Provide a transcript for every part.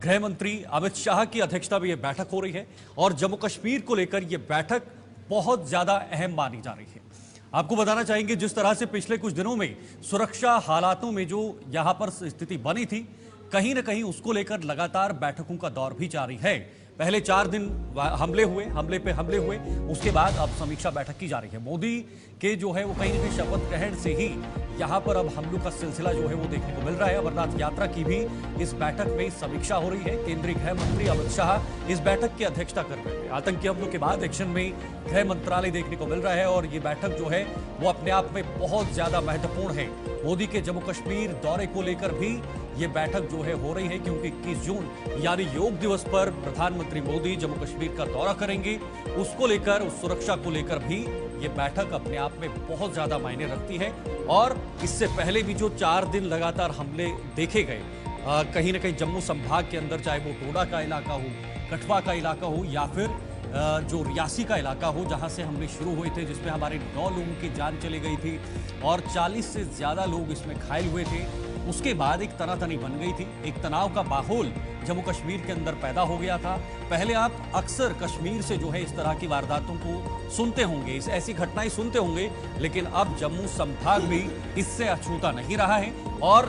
गृह मंत्री अमित शाह की अध्यक्षता में यह बैठक हो रही है और जम्मू कश्मीर को लेकर यह बैठक बहुत ज्यादा अहम मानी जा रही है। आपको बताना चाहेंगे, जिस तरह से पिछले कुछ दिनों में सुरक्षा हालातों में जो यहां पर स्थिति बनी थी, कहीं ना कहीं उसको लेकर लगातार बैठकों का दौर भी जारी है। पहले 4 दिन हमले पे हमले हुए, उसके बाद अब समीक्षा बैठक की जा रही है। मोदी के जो है वो कहीं ना कहीं शपथ ग्रहण से ही यहां पर अब हमलों का सिलसिला जो है वो देखने को मिल रहा है। अमरनाथ यात्रा की भी इस बैठक में समीक्षा हो रही है। केंद्रीय गृह मंत्री अमित शाह इस बैठक की अध्यक्षता कर रहे हैं। आतंकी हमलों के बाद एक्शन में गृह मंत्रालय देखने को मिल रहा है और ये बैठक जो है वो अपने आप में बहुत ज्यादा महत्वपूर्ण है। मोदी के जम्मू कश्मीर दौरे को लेकर भी ये बैठक जो है हो रही है, क्योंकि 21 जून यानी योग दिवस पर प्रधानमंत्री मोदी जम्मू कश्मीर का दौरा करेंगे। उसको लेकर, उस सुरक्षा को लेकर भी ये बैठक अपने आप में बहुत ज्यादा मायने रखती है। और इससे पहले भी जो 4 दिन लगातार हमले देखे गए, कहीं ना कहीं जम्मू संभाग के अंदर, चाहे वो डोडा का इलाका हो, कठुआ का इलाका हो या फिर जो रियासी का इलाका हो, जहां से हमले शुरू हुए थे, जिसमें हमारे 9 लोगों की जान चली गई थी और 40 से ज्यादा लोग इसमें घायल हुए थे। उसके बाद एक तनातनी बन गई थी, एक तनाव का माहौल जम्मू कश्मीर के अंदर पैदा हो गया था। पहले आप अक्सर कश्मीर से जो है इस तरह की वारदातों को सुनते होंगे, ऐसी घटनाएं सुनते होंगे, लेकिन अब जम्मू संभाग भी इससे अछूता नहीं रहा है। और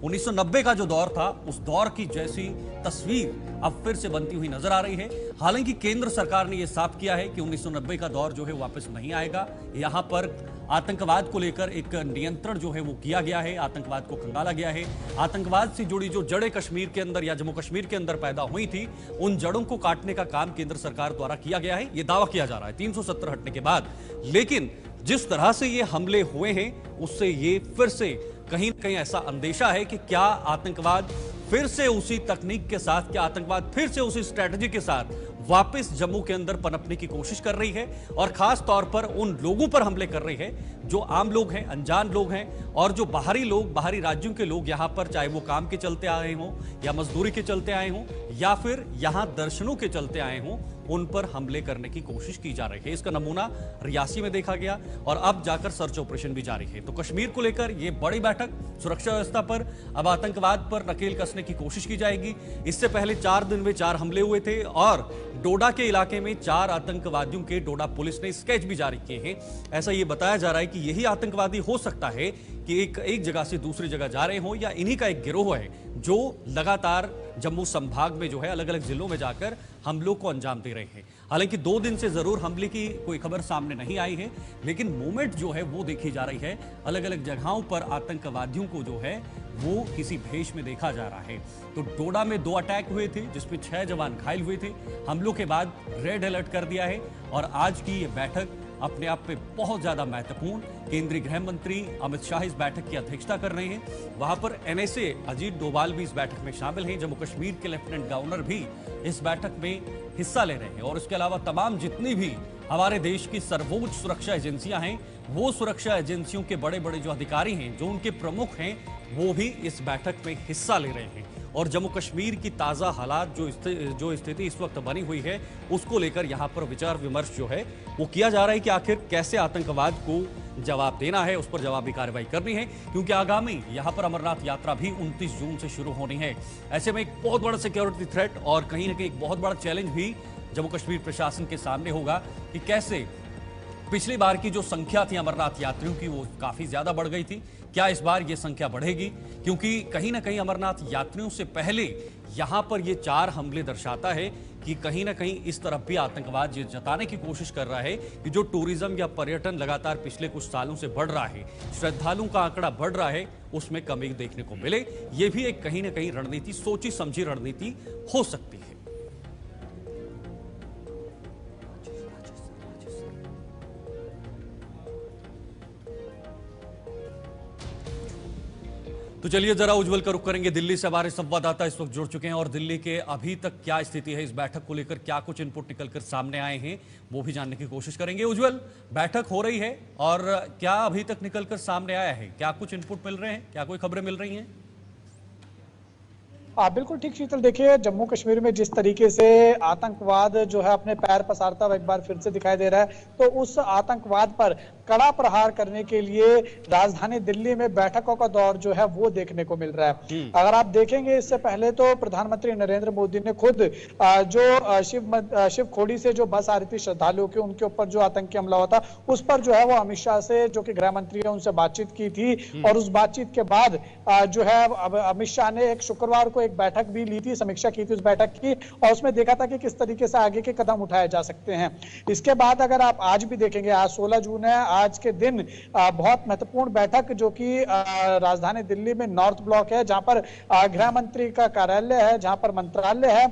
1990 का जो दौर था, उस दौर की जैसी तस्वीर अब फिर से बनती हुई नजर आ रही है। हालांकि केंद्र सरकार ने यह साफ किया है कि 1990 का दौर जो है वापस नहीं आएगा। यहां पर आतंकवाद को लेकर एक नियंत्रण जो है वो किया गया है, आतंकवाद को खंगाला गया है। आतंकवाद से जुड़ी जो जड़ें कश्मीर के अंदर या जम्मू कश्मीर के अंदर पैदा हुई थी, उन जड़ों को काटने का काम केंद्र सरकार द्वारा किया गया है, ये दावा किया जा रहा है 370 हटने के बाद। लेकिन जिस तरह से ये हमले हुए हैं, उससे ये फिर से कहीं न कहीं ऐसा अंदेशा है कि क्या आतंकवाद फिर से उसी तकनीक के साथ, क्या आतंकवाद फिर से उसी स्ट्रैटेजी के साथ वापस जम्मू के अंदर पनपने की कोशिश कर रही है और खास तौर पर उन लोगों पर हमले कर रही है जो आम लोग हैं, अनजान लोग हैं और जो बाहरी लोग, बाहरी राज्यों के लोग यहां पर, चाहे वो काम के चलते आए हों या मजदूरी के चलते आए हों या फिर यहां दर्शनों के चलते आए हों, उन पर हमले करने की कोशिश की जा रही है। इसका नमूना रियासी में देखा गया और अब जाकर सर्च ऑपरेशन भी जारी है। तो कश्मीर को लेकर यह बड़ी बैठक, सुरक्षा व्यवस्था पर, अब आतंकवाद पर नकेल कसने की कोशिश की जाएगी। इससे पहले 4 दिन में 4 हमले हुए थे और डोडा के इलाके में 4 आतंकवादियों के डोडा पुलिस ने स्केच भी जारी किए हैं। ऐसा यह बताया जा रहा है कि यही आतंकवादी हो सकता है कि एक जगह से दूसरी जगह जा रहे हो या इन्हीं का एक गिरोह है जो लगातार जम्मू संभाग में जो है अलग अलग जिलों में जाकर हमलों को अंजाम दे रहे हैं। हालांकि 2 दिन से जरूर हमले की कोई खबर सामने नहीं आई है, लेकिन मूवमेंट जो है वो देखी जा रही है। अलग अलग जगहों पर आतंकवादियों को जो है वो किसी भेष में देखा जा रहा है। तो डोडा में 2 अटैक हुए थे जिसमें 6 जवान घायल हुए थे। हमलों के बाद रेड अलर्ट कर दिया है और आज की ये बैठक अपने आप में बहुत ज्यादा महत्वपूर्ण। केंद्रीय गृह मंत्री अमित शाह इस बैठक की अध्यक्षता कर रहे हैं। वहां पर एनएसए अजीत डोभाल भी इस बैठक में शामिल हैं। जम्मू कश्मीर के लेफ्टिनेंट गवर्नर भी इस बैठक में हिस्सा ले रहे हैं और इसके अलावा तमाम जितनी भी हमारे देश की सर्वोच्च सुरक्षा एजेंसियां हैं, वो सुरक्षा एजेंसियों के बड़े बड़े जो अधिकारी हैं, जो उनके प्रमुख हैं, वो भी इस बैठक में हिस्सा ले रहे हैं। और जम्मू कश्मीर की ताज़ा हालात, जो स्थिति इस वक्त बनी हुई है, उसको लेकर यहाँ पर विचार विमर्श जो है वो किया जा रहा है कि आखिर कैसे आतंकवाद को जवाब देना है, उस पर जवाबी कार्रवाई करनी है, क्योंकि आगामी यहाँ पर अमरनाथ यात्रा भी 29 जून से शुरू होनी है। ऐसे में एक बहुत बड़ा सिक्योरिटी थ्रेट और कहीं ना कहीं एक बहुत बड़ा चैलेंज भी जम्मू कश्मीर प्रशासन के सामने होगा कि कैसे पिछली बार की जो संख्या थी अमरनाथ यात्रियों की, वो काफी ज्यादा बढ़ गई थी। क्या इस बार ये संख्या बढ़ेगी? क्योंकि कहीं ना कहीं अमरनाथ यात्रियों से पहले यहां पर ये 4 हमले दर्शाता है कि कहीं ना कहीं इस तरफ भी आतंकवाद ये जताने की कोशिश कर रहा है कि जो टूरिज्म या पर्यटन लगातार पिछले कुछ सालों से बढ़ रहा है, श्रद्धालुओं का आंकड़ा बढ़ रहा है, उसमें कमी देखने को मिले। ये भी एक कहीं ना कहीं रणनीति, सोची समझी रणनीति हो सकती है। तो चलिए जरा उज्जवल का रुख करेंगे। दिल्ली से हमारे संवाददाता इस वक्त जुड़ चुके हैं और दिल्ली के अभी तक क्या स्थिति है, इस बैठक को लेकर क्या कुछ इनपुट निकलकर सामने आए हैं, वो भी जानने की कोशिश करेंगे। उज्जवल, बैठक हो रही है और क्या अभी तक निकलकर सामने आया है? क्या कुछ इनपुट मिल रहे हैं? क्या कोई खबरें मिल रही हैं? बिल्कुल ठीक शीतल, देखिए जम्मू कश्मीर में जिस तरीके से आतंकवाद जो है अपने पैर पसारता हुआ एक बार फिर से दिखाई दे रहा है, तो उस आतंकवाद पर कड़ा प्रहार करने के लिए राजधानी दिल्ली में बैठकों का दौर जो है वो देखने को मिल रहा है। अगर आप देखेंगे, इससे पहले तो प्रधानमंत्री नरेंद्र मोदी ने खुद जो शिव खोड़ी से जो बस आ रही थी श्रद्धालुओं की, उनके ऊपर जो आतंकी हमला हुआ था उस पर जो है वो अमित शाह से, जो कि गृह मंत्री है, उनसे बातचीत की थी। और उस बातचीत के बाद जो है अमित शाह ने एक शुक्रवार को एक बैठक भी ली थी, समीक्षा की थी उस बैठक की, और उसमें देखा था कि किस तरीके से आगे के कदम उठाए जा सकते हैं। इसके बाद अगर आप आज भी देखेंगे, आज 16 जून है, आज के दिन बहुत महत्वपूर्ण बैठक जो कि राजधानी दिल्ली में नॉर्थ ब्लॉक है, जहां पर गृह मंत्री का कार्यालय है, जहां पर मंत्रालय है,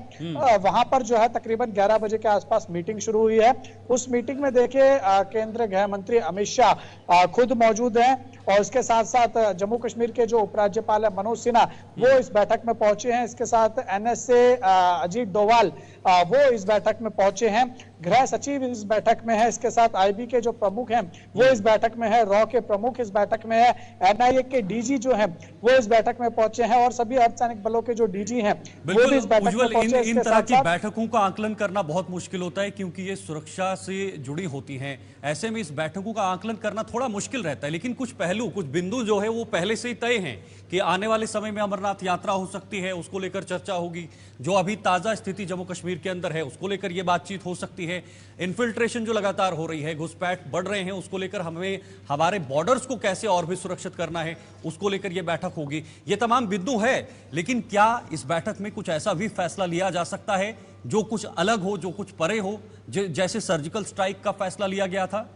वहां पर जो है तकरीबन 11 बजे के आसपास मीटिंग शुरू हुई है। उस मीटिंग में देखिए केंद्रीय गृह मंत्री अमित शाह खुद मौजूद हैं, और इसके साथ साथ जम्मू कश्मीर के जो उपराज्यपाल है मनोज सिन्हा, वो इस बैठक में पहुंचे हैं। इसके साथ एनएसए अजीत डोवाल वो इस बैठक में पहुंचे हैं। गृह सचिव इस बैठक में है। इसके साथ आईबी के जो प्रमुख हैं वो इस बैठक में है, रॉ के प्रमुख इस बैठक में है, एनआईए के डीजी जो हैं वो इस बैठक में पहुंचे हैं, और सभी अर्धसैनिक बलों के जो डीजी हैं वो भी इस बैठक में पहुंचे। इन तरह की बैठकों का आकलन करना बहुत मुश्किल होता है, क्योंकि ये सुरक्षा से जुड़ी होती हैं। ऐसे में इस बैठकों का आकलन करना थोड़ा मुश्किल रहता है, लेकिन कुछ पहलू, कुछ बिंदु जो है वो पहले से ही तय हैं कि आने वाले समय में अमरनाथ यात्रा हो सकती है, उसको लेकर चर्चा होगी। जो अभी ताजा स्थिति जम्मू कश्मीर के अंदर है उसको लेकर यह बातचीत हो सकती है। इन्फिल्ट्रेशन जो लगातार हो रही है, घुसपैठ बढ़ रहे हैं, उसको लेकर हमें हमारे बॉर्डर्स को कैसे और भी सुरक्षित करना है, उसको लेकर यह बैठक होगी। ये तमाम बिंदु है, लेकिन क्या इस बैठक में कुछ ऐसा भी फैसला लिया जा सकता है जो कुछ अलग हो, जो कुछ परे हो, जैसे सर्जिकल स्ट्राइक का फैसला लिया गया था?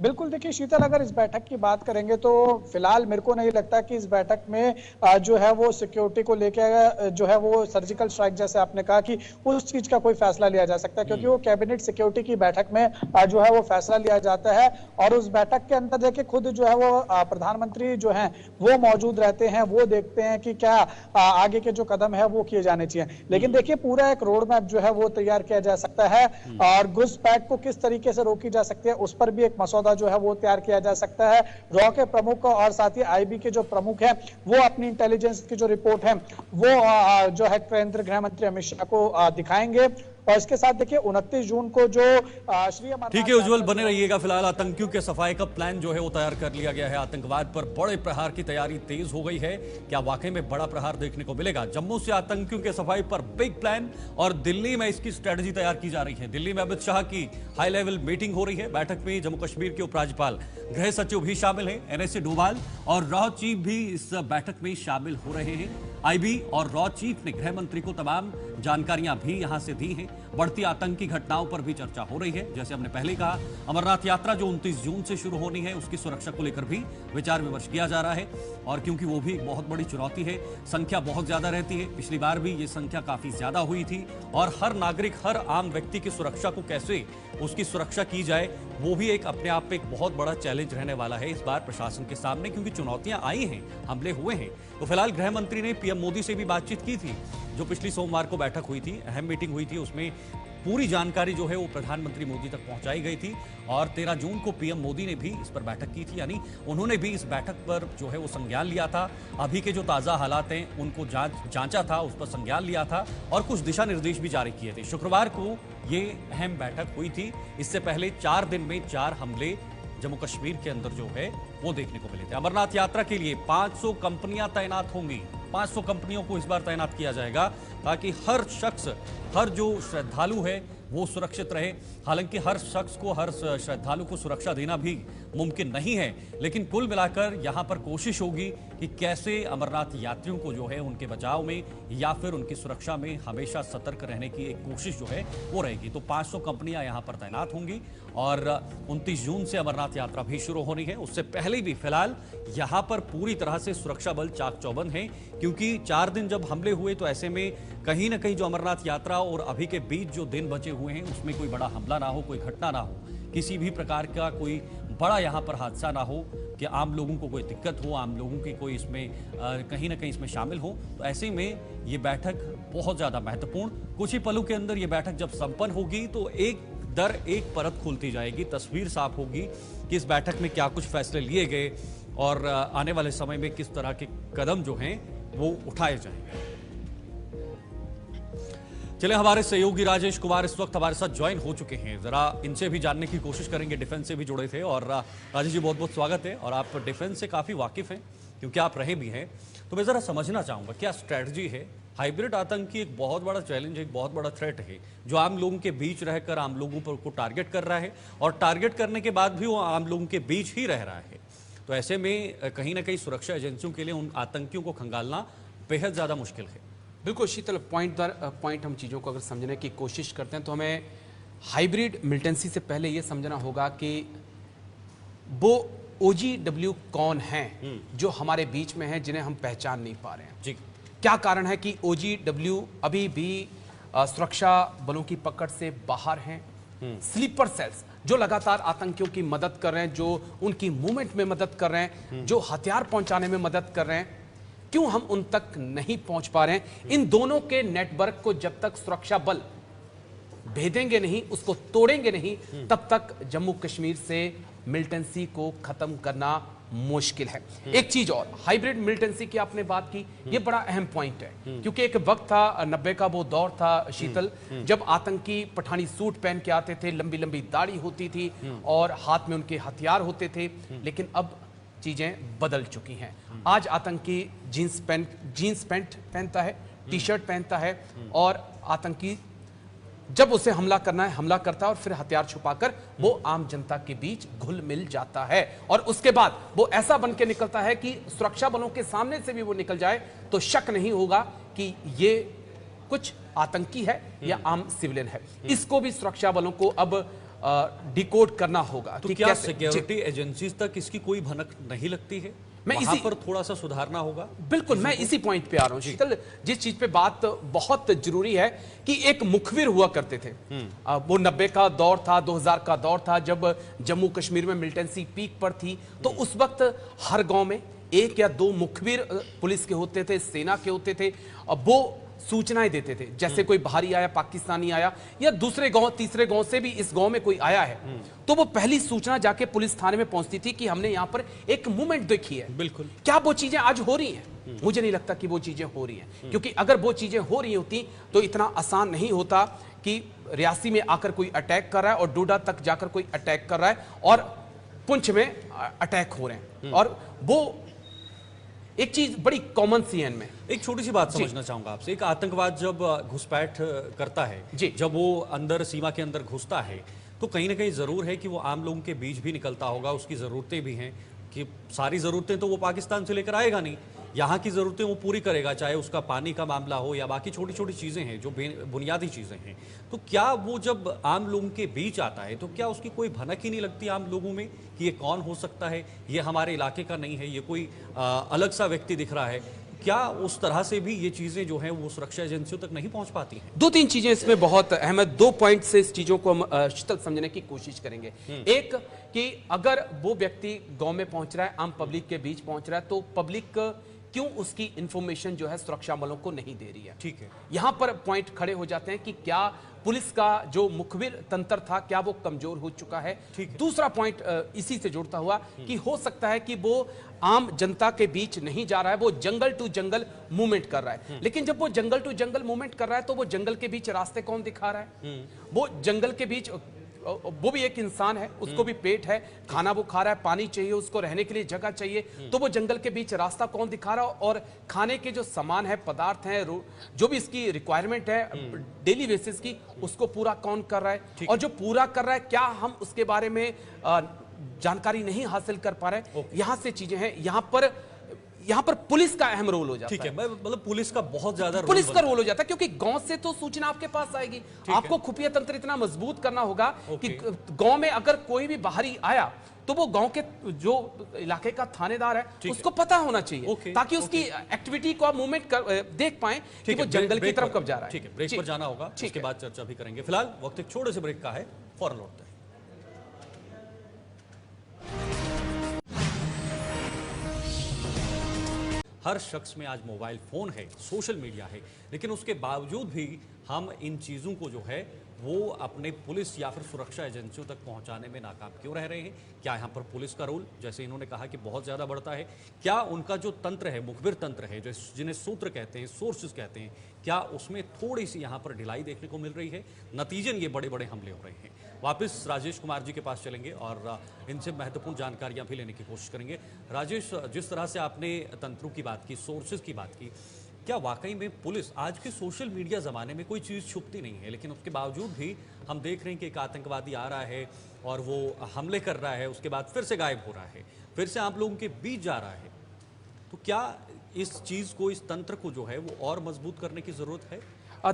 बिल्कुल, देखिए शीतल, अगर इस बैठक की बात करेंगे तो फिलहाल मेरे को नहीं लगता कि इस बैठक में जो है वो सिक्योरिटी को लेकर जो है वो सर्जिकल स्ट्राइक जैसे आपने कहा कि उस चीज का कोई फैसला लिया जा सकता है, क्योंकि वो कैबिनेट सिक्योरिटी की बैठक में जो है वो फैसला लिया जाता है। और उस बैठक के अंदर देखिए खुद जो है वो प्रधानमंत्री जो है वो मौजूद रहते हैं, वो देखते हैं कि क्या आगे के जो कदम है वो किए जाने चाहिए। लेकिन देखिए पूरा एक रोड मैप जो है वो तैयार किया जा सकता है, और घुसपैठ को किस तरीके से रोकी जा सकती है उस पर भी एक मसौदा जो है वो तैयार किया जा सकता है। रॉ के प्रमुख और साथ ही आईबी के जो प्रमुख हैं वो अपनी इंटेलिजेंस की जो रिपोर्ट है वो जो है केंद्रीय गृह मंत्री अमित शाह को दिखाएंगे। और इसके साथ देखिए 29 जून को जो श्री अमरनाथ, ठीक है उज्जवल, बने रहिएगा। फिलहाल आतंकियों के सफाई का प्लान जो है वो तैयार कर लिया गया है। आतंकवाद पर बड़े प्रहार की तैयारी तेज हो गई है। क्या वाकई में बड़ा प्रहार देखने को मिलेगा? जम्मू से आतंकियों के सफाई पर बिग प्लान, और दिल्ली में इसकी स्ट्रेटजी तैयार की जा रही है। दिल्ली में अमित शाह की हाई लेवल मीटिंग हो रही है। बैठक में जम्मू कश्मीर के उपराज्यपाल, गृह सचिव भी शामिल है, एनएसए डोभाल और रॉ चीफ भी इस बैठक में शामिल हो रहे हैं। आईबी और रॉ चीफ ने गृह मंत्री को तमाम जानकारियां भी यहां से दी हैं। बढ़ती आतंकी घटनाओं पर भी चर्चा हो रही है। जैसे हमने पहले कहा, अमरनाथ यात्रा जो 29 जून से शुरू होनी है उसकी सुरक्षा को लेकर भी विचार विमर्श किया जा रहा है, और क्योंकि वो भी एक बहुत बड़ी चुनौती है, संख्या बहुत ज्यादा रहती है। पिछली बार भी ये संख्या काफी ज्यादा हुई थी, और हर नागरिक, हर आम व्यक्ति की सुरक्षा को कैसे उसकी सुरक्षा की जाए, वो भी एक अपने आप में एक बहुत बड़ा चैलेंज रहने वाला है इस बार प्रशासन के सामने, क्योंकि चुनौतियां आई हैं, हमले हुए हैं। तो फिलहाल गृह मंत्री ने पीएम मोदी से भी बातचीत की थी, जो पिछली सोमवार को बैठक हुई थी, अहम मीटिंग हुई थी। उसमें पूरी जानकारी जो है वो प्रधानमंत्री मोदी तक पहुंचाई गई थी, और 13 जून को पीएम मोदी ने भी इस पर बैठक की थी। यानी उन्होंने भी इस बैठक पर जो है वो संज्ञान लिया था। अभी के जो ताज़ा हालात हैं उनको जांचा था, उस पर संज्ञान लिया था, और कुछ दिशा निर्देश भी जारी किए थे। शुक्रवार को ये अहम बैठक हुई थी। इससे पहले 4 दिन में 4 हमले जम्मू कश्मीर के अंदर जो है वो देखने को मिले थे। अमरनाथ यात्रा के लिए 500 कंपनियां तैनात होंगी। 500 कंपनियों को इस बार तैनात किया जाएगा, ताकि हर शख्स, हर जो श्रद्धालु है वो सुरक्षित रहे। हालांकि हर शख्स को, हर श्रद्धालु को सुरक्षा देना भी मुमकिन नहीं है, लेकिन कुल मिलाकर यहां पर कोशिश होगी कि कैसे अमरनाथ यात्रियों को जो है उनके बचाव में या फिर उनकी सुरक्षा में हमेशा सतर्क रहने की एक कोशिश जो है वो रहेगी। तो 500 कंपनियां यहां पर तैनात होंगी, और 29 जून से अमरनाथ यात्रा भी शुरू होनी है। उससे पहले भी फिलहाल यहां पर पूरी तरह से सुरक्षा बल चाक चौबंद है, क्योंकि 4 दिन जब हमले हुए तो ऐसे में कहीं ना कहीं जो अमरनाथ यात्रा और अभी के बीच जो दिन बचे हुए हैं उसमें कोई बड़ा हमला ना हो, कोई घटना ना हो, किसी भी प्रकार का कोई बड़ा यहाँ पर हादसा ना हो कि आम लोगों को कोई दिक्कत हो, आम लोगों की कोई इसमें कहीं ना कहीं इसमें शामिल हो। तो ऐसे में ये बैठक बहुत ज़्यादा महत्वपूर्ण, कुछ ही पलों के अंदर ये बैठक जब संपन्न होगी तो एक दर एक परत खुलती जाएगी, तस्वीर साफ होगी कि इस बैठक में क्या कुछ फैसले लिए गए और आने वाले समय में किस तरह के कदम जो हैं वो उठाए जाएंगे। चले, हमारे सहयोगी राजेश कुमार इस वक्त हमारे साथ ज्वाइन हो चुके हैं। जरा इनसे भी जानने की कोशिश करेंगे, डिफेंस से भी जुड़े थे। और राजेश जी, बहुत बहुत स्वागत है। और आप डिफेंस से काफी वाकिफ हैं क्योंकि आप रहे भी हैं, तो मैं जरा समझना चाहूंगा क्या स्ट्रैटेजी है। हाइब्रिड आतंकी एक बहुत बड़ा चैलेंज, एक बहुत बड़ा थ्रेट है जो आम लोगों के बीच रहकर आम लोगों पर को टारगेट कर रहा है, और टारगेट करने के बाद भी वो आम लोगों के बीच ही रह रहा है। तो ऐसे में कहीं ना कहीं सुरक्षा एजेंसियों के लिए उन आतंकियों को खंगालना बेहद ज्यादा मुश्किल है। बिल्कुल शीतल, पॉइंट दर पॉइंट हम चीज़ों को अगर समझने की कोशिश करते हैं तो हमें हाइब्रिड मिलिटेंसी से पहले ये समझना होगा कि वो OGW कौन हैं जो हमारे बीच में हैं, जिन्हें हम पहचान नहीं पा रहे हैं। जी, क्या कारण है कि OGW अभी भी सुरक्षा बलों की पकड़ से बाहर हैं। स्लीपर सेल्स जो लगातार आतंकियों की मदद कर रहे हैं, जो उनकी मूवमेंट में मदद कर रहे हैं, जो हथियार पहुंचाने में मदद कर रहे हैं, क्यों हम उन तक नहीं पहुंच पा रहे हैं। इन दोनों के नेटवर्क को जब तक सुरक्षा बल भेदेंगे नहीं, उसको तोड़ेंगे नहीं, तब तक जम्मू कश्मीर से मिलिटेंसी को खत्म करना मुश्किल है। एक चीज और, हाइब्रिड मिलिटेंसी की आपने बात की, ये बड़ा अहम पॉइंट है क्योंकि एक वक्त था, 90 का वो दौर था शीतल, जब आतंकी पठानी सूट पहन के आते थे, लंबी लंबी दाढ़ी होती थी और हाथ में उनके हथियार होते थे। लेकिन अब चीजें बदल चुकी हैं। आज आतंकी जीन्स पैंट पहनता है, टी शर्ट पहनता है, और आतंकी जब उसे हमला करना है हमला करता है, और फिर हथियार छुपाकर वो आम जनता के बीच घुल मिल जाता है। और उसके बाद वो ऐसा बन के निकलता है कि सुरक्षा बलों के सामने से भी वो निकल जाए तो शक नहीं होगा कि ये कुछ आतंकी है या आम सिविलियन है। इसको भी सुरक्षा बलों को अब डिकोड करना होगा। तो क्या सिक्योरिटी एजेंसीज तक इसकी कोई भनक नहीं लगती है? मैं वहां इसी पर थोड़ा सा सुधारना होगा। बिल्कुल, मैं इसी पॉइंट पे आ रहा हूं शीतल। जिस चीज पे बात बहुत जरूरी है कि एक मुखबिर हुआ करते थे, वो 90 का दौर था, 2000 का दौर था, जब जम्मू कश्मीर में मिलिटेंसी पीक पर थी। तो उस वक्त हर गांव में 1 या 2 मुखबिर पुलिस के होते थे, सेना के होते थे। अब वो सूचनाएं देते थे, जैसे कोई बाहरी आया, पाकिस्तानी आया, या दूसरे गांव तीसरे गांव से भी इस गांव में कोई आया है, तो वो पहली सूचना जाके पुलिस थाने में पहुंचती थी कि हमने यहां पर एक मूवमेंट देखी है। बिल्कुल। क्या वो चीजें आज हो रही हैं? मुझे नहीं लगता कि वो चीजें हो रही हैं, क्योंकि अगर वो चीजें हो रही होती तो इतना आसान नहीं होता कि रियासी में आकर कोई अटैक कर रहा है और डोडा तक जाकर कोई अटैक कर रहा है और पुंछ में अटैक हो रहे हैं। और वो एक चीज बड़ी कॉमन सी है इनमें। एक छोटी सी बात समझना चाहूंगा आपसे। एक आतंकवाद जब घुसपैठ करता है, जब वो अंदर सीमा के अंदर घुसता है, तो कहीं ना कहीं जरूर है कि वो आम लोगों के बीच भी निकलता होगा। उसकी जरूरतें भी हैं कि सारी जरूरतें तो वो पाकिस्तान से लेकर आएगा नहीं, यहाँ की जरूरतें वो पूरी करेगा, चाहे उसका पानी का मामला हो या बाकी छोटी छोटी चीजें हैं जो बुनियादी चीजें हैं। तो क्या वो जब आम लोगों के बीच आता है तो क्या उसकी कोई भनक ही नहीं लगती आम लोगों में कि ये कौन हो सकता है, ये हमारे इलाके का नहीं है, ये कोई अलग सा व्यक्ति दिख रहा है? क्या उस तरह से भी ये चीजें जो हैं वो सुरक्षा एजेंसियों तक नहीं पहुंच पाती हैं? 2-3 चीजें इसमें बहुत अहम है। 2 पॉइंट से इस चीजों को हम शीतल समझने की कोशिश करेंगे। एक कि अगर वो व्यक्ति गांव में पहुंच रहा है, आम पब्लिक के बीच पहुंच रहा है, तो पब्लिक क्यों उसकी इंफॉर्मेशन जो है सुरक्षा बलों को नहीं दे रही है? ठीक है, यहां पर पॉइंट खड़े हो जाते हैं कि क्या पुलिस का जो मुखबिर तंत्र था, क्या वो कमजोर हो चुका है? दूसरा पॉइंट इसी से जुड़ता हुआ कि हो सकता है कि वो आम जनता के बीच नहीं जा रहा है, वो जंगल टू जंगल मूवमेंट कर रहा है। लेकिन जब वो जंगल टू जंगल मूवमेंट कर रहा है तो वो जंगल के बीच रास्ते कौन दिखा रहा है? वो जंगल के बीच, वो भी एक इंसान है, उसको भी पेट है, खाना वो खा रहा है, पानी चाहिए, उसको रहने के लिए जगह चाहिए, तो वो जंगल के बीच रास्ता कौन दिखा रहा है? और खाने के जो सामान है, पदार्थ हैं, जो भी इसकी रिक्वायरमेंट है डेली बेसिस की, उसको पूरा कौन कर रहा है? और जो पूरा कर रहा है, क्या हम उसके बारे में जानकारी नहीं हासिल कर पा रहे? यहां से चीजें हैं। यहाँ पर पुलिस का अहम रोल हो जाता है। ठीक है, मतलब पुलिस का बहुत ज्यादा रोल हो जाता है, क्योंकि गांव से तो सूचना आपके पास आएगी। आपको खुफिया तंत्र इतना मजबूत करना होगा कि गांव में अगर कोई भी बाहरी आया तो वो गांव के जो इलाके का थानेदार है उसको पता होना चाहिए, ताकि उसकी एक्टिविटी को आप मूवमेंट देख पाएं कि वो जंगल की तरफ कब जा रहा है। ठीक है, ब्रेक पर जाना होगा, उसके बाद चर्चा भी करेंगे। फिलहाल वक्त एक छोटे से ब्रेक का है, फौरन लौटते हैं। हर शख्स में आज मोबाइल फोन है, सोशल मीडिया है, लेकिन उसके बावजूद भी हम इन चीजों को जो है वो अपने पुलिस या फिर सुरक्षा एजेंसियों तक पहुंचाने में नाकाम क्यों रह रहे हैं? क्या यहाँ पर पुलिस का रोल, जैसे इन्होंने कहा कि बहुत ज़्यादा बढ़ता है, क्या उनका जो तंत्र है, मुखबिर तंत्र है, जो जिन्हें सूत्र कहते हैं, सोर्सेज कहते हैं, क्या उसमें थोड़ी सी यहाँ पर ढिलाई देखने को मिल रही है? नतीजन ये बड़े बड़े हमले हो रहे हैं। वापस राजेश कुमार जी के पास चलेंगे और इनसे महत्वपूर्ण जानकारियाँ भी लेने की कोशिश करेंगे। राजेश, जिस तरह से आपने तंत्रों की बात की, सोर्सेज की बात की, क्या वाकई में पुलिस, आज के सोशल मीडिया ज़माने में कोई चीज़ छुपती नहीं है, लेकिन उसके बावजूद भी हम देख रहे हैं कि एक आतंकवादी आ रहा है और वो हमले कर रहा है, उसके बाद फिर से गायब हो रहा है, फिर से आप लोगों के बीच जा रहा है, तो क्या इस चीज़ को, इस तंत्र को जो है वो और मजबूत करने की ज़रूरत है?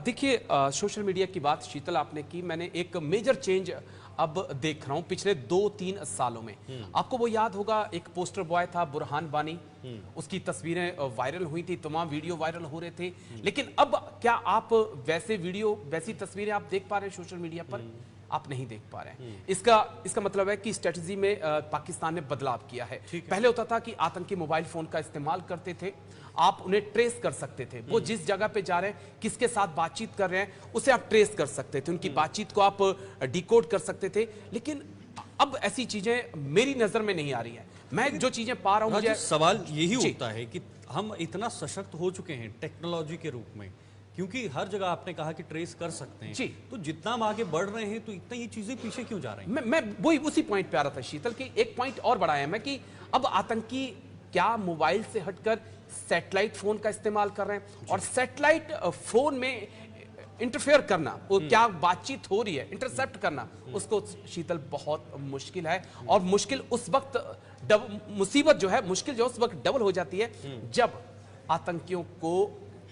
देखिए, सोशल मीडिया की बात शीतल आपने की, मैंने एक मेजर चेंज अब देख रहा हूं पिछले 2-3 सालों में। आपको वो याद होगा, एक पोस्टर बॉय था बुरहान बानी, उसकी तस्वीरें वायरल हुई थी, तमाम वीडियो वायरल हो रहे थे, लेकिन अब क्या आप वैसे वीडियो, वैसी तस्वीरें आप देख पा रहे हैं सोशल मीडिया पर? आप नहीं देख पा रहे हैं। इसका मतलब है कि स्ट्रेटजी में पाकिस्तान ने बदलाव किया है। पहले होता था कि आतंकी मोबाइल फोन का इस्तेमाल करते थे, आप उन्हें ट्रेस कर सकते थे, वो जिस जगह पे जा रहे हैं, किसके साथ बातचीत कर रहे हैं, उसे आप ट्रेस कर सकते थे, उनकी बातचीत को आप डिकोड कर सकते थे। लेकिन अब ऐसी चीजें मेरी नजर में नहीं आ रही है। मैं जो चीजें पा रहा हूं, मुझे सवाल यही होता है कि हम इतना सशक्त हो चुके हैं टेक्नोलॉजी के रूप में, क्योंकि हर जगह आपने कहा कि ट्रेस कर सकते हैं जी, तो जितना हम आगे बढ़ रहे हैं तो इतना ये चीजें पीछे क्यों जा रही हैं? मैं वही उसी पॉइंट पे आ रहा था शीतल की। एक पॉइंट और बढ़ाया मैं कि अब आतंकी क्या मोबाइल से हटकर सैटेलाइट फोन का इस्तेमाल कर रहे हैं, और सैटेलाइट फोन में इंटरफेयर करना, वो क्या बातचीत हो रही है इंटरसेप्ट करना, उसको शीतल बहुत मुश्किल है। और मुश्किल उस वक्त, मुसीबत जो है, मुश्किल जो उस वक्त डबल हो जाती है जब आतंकियों को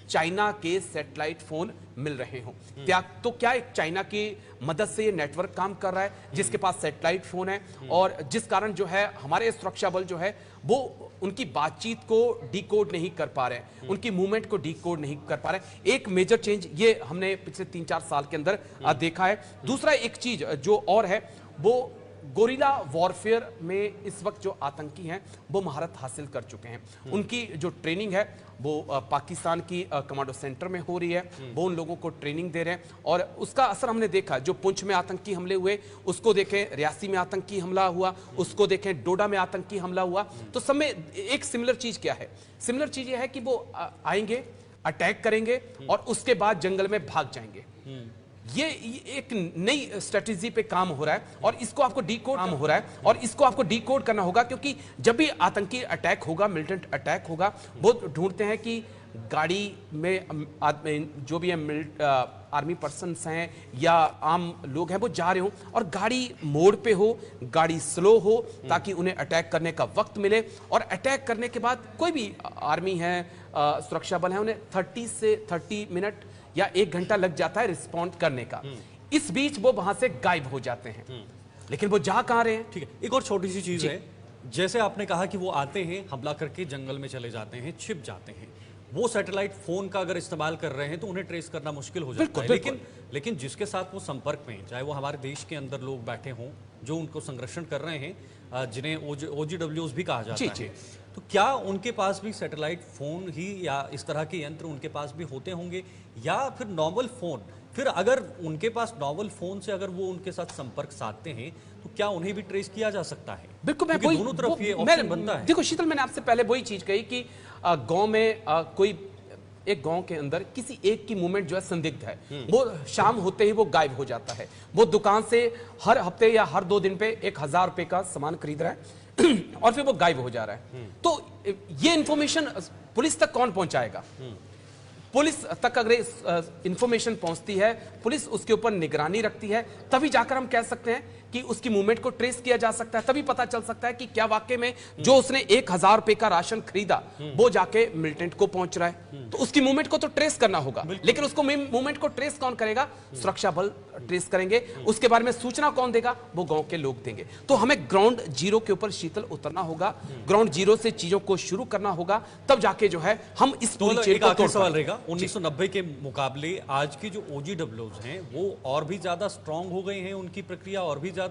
चाइना के सैटेलाइट फोन मिल रहे हों। क्या एक चाइना की मदद से ये नेटवर्क काम कर रहा है, जिसके पास सैटेलाइट फोन है, और जिस कारण जो है हमारे सुरक्षा बल जो है वो उनकी बातचीत को डिकोड नहीं कर पा रहे हैं, उनकी मूवमेंट को डिकोड नहीं कर पा रहे। एक मेजर चेंज ये हमने पिछले 3-4 साल के अंदर देखा है। दूसरा एक चीज जो और है, वो गोरिल्ला वॉरफेयर में इस वक्त जो आतंकी हैं वो महारत हासिल कर चुके हैं। उनकी जो ट्रेनिंग है वो पाकिस्तान की कमांडो सेंटर में हो रही है, वो उन लोगों को ट्रेनिंग दे रहे हैं, और उसका असर हमने देखा। जो पुंछ में आतंकी हमले हुए उसको देखें, रियासी में आतंकी हमला हुआ उसको देखें, डोडा में आतंकी हमला हुआ, तो सब में एक सिमिलर चीज क्या है? सिमिलर चीज ये है कि वो आएंगे, अटैक करेंगे और उसके बाद जंगल में भाग जाएंगे। ये एक नई स्ट्रेटजी पे काम हो रहा है, और इसको आपको डीकोड काम हो रहा है, और इसको आपको डीकोड करना होगा, क्योंकि जब भी आतंकी अटैक होगा, मिलिटेंट अटैक होगा, वो ढूंढते हैं कि गाड़ी में जो भी आर्मी पर्सन्स हैं या आम लोग हैं वो जा रहे हो, और गाड़ी मोड़ पे हो, गाड़ी स्लो हो, ताकि उन्हें अटैक करने का वक्त मिले। और अटैक करने के बाद कोई भी आर्मी है, सुरक्षा बल है, उन्हें 30 मिनट या 1 घंटा लग जाता है रिस्पॉन्ड करने का। इस बीच वो वहां से गायब हो जाते हैं, लेकिन वो जा कहां रहे हैं? ठीक है, एक और छोटी सी चीज है, जैसे आपने कहा कि वो आते हैं, हमला करके जंगल में चले जाते हैं, छिप जाते हैं, वो सैटेलाइट फोन का अगर इस्तेमाल कर रहे हैं तो उन्हें ट्रेस करना मुश्किल हो जाता है। लेकिन जिसके साथ वो संपर्क में, चाहे वो हमारे देश के अंदर लोग बैठे हों जो उनको संरक्षण कर रहे हैं, जिन्हें OGWs भी कहा जाता है, तो क्या उनके पास भी सैटेलाइट फोन ही या इस तरह के यंत्र उनके पास भी होते होंगे, या फिर नॉर्मल फोन? फिर अगर उनके पास नॉर्मल फोन से अगर वो उनके साथ संपर्क साधते हैं तो क्या उन्हें भी ट्रेस किया जा सकता है? बिल्कुल, मैं दोनों तरफ ये ऑप्शन बनता है। देखो शीतल, मैंने आपसे पहले वही चीज कही कि गांव में कोई एक गांव के अंदर किसी एक की मूवमेंट जो है संदिग्ध है, वो शाम होते ही वो गायब हो जाता है। वो दुकान से हर हफ्ते या हर 2 दिन पे 1000 रुपए का सामान खरीद रहा है और फिर वो गायब हो जा रहा है। तो ये इंफॉर्मेशन पुलिस तक कौन पहुंचाएगा? पुलिस तक अगर इंफॉर्मेशन पहुंचती है, पुलिस उसके ऊपर निगरानी रखती है, तभी जाकर हम कह सकते हैं कि उसकी मूवमेंट को ट्रेस किया जा सकता है। तभी पता चल सकता है कि क्या वाकई में जो उसने 1000 रुपए का राशन खरीदा वो जाके मिलिटेंट को पहुंच रहा है। तो उसकी मूवमेंट को तो ट्रेस करना होगा, लेकिन उसको मूवमेंट को ट्रेस कौन करेगा? सुरक्षा बल ट्रेस करेंगे। उसके बारे में सूचना कौन देगा? वो गांव के लोग देंगे। तो हमें ग्राउंड जीरो के ऊपर शीतल उतरना होगा, ग्राउंड जीरो से चीजों को शुरू करना होगा, तब जाके जो है हम इस पूरी चेन को तोड़ सवाल रहेगा। 1990 के मुकाबले आज की जो OGWs हैं वो और भी ज्यादा स्ट्रांग हो गए हैं, उनकी प्रक्रिया और भी ज्यादा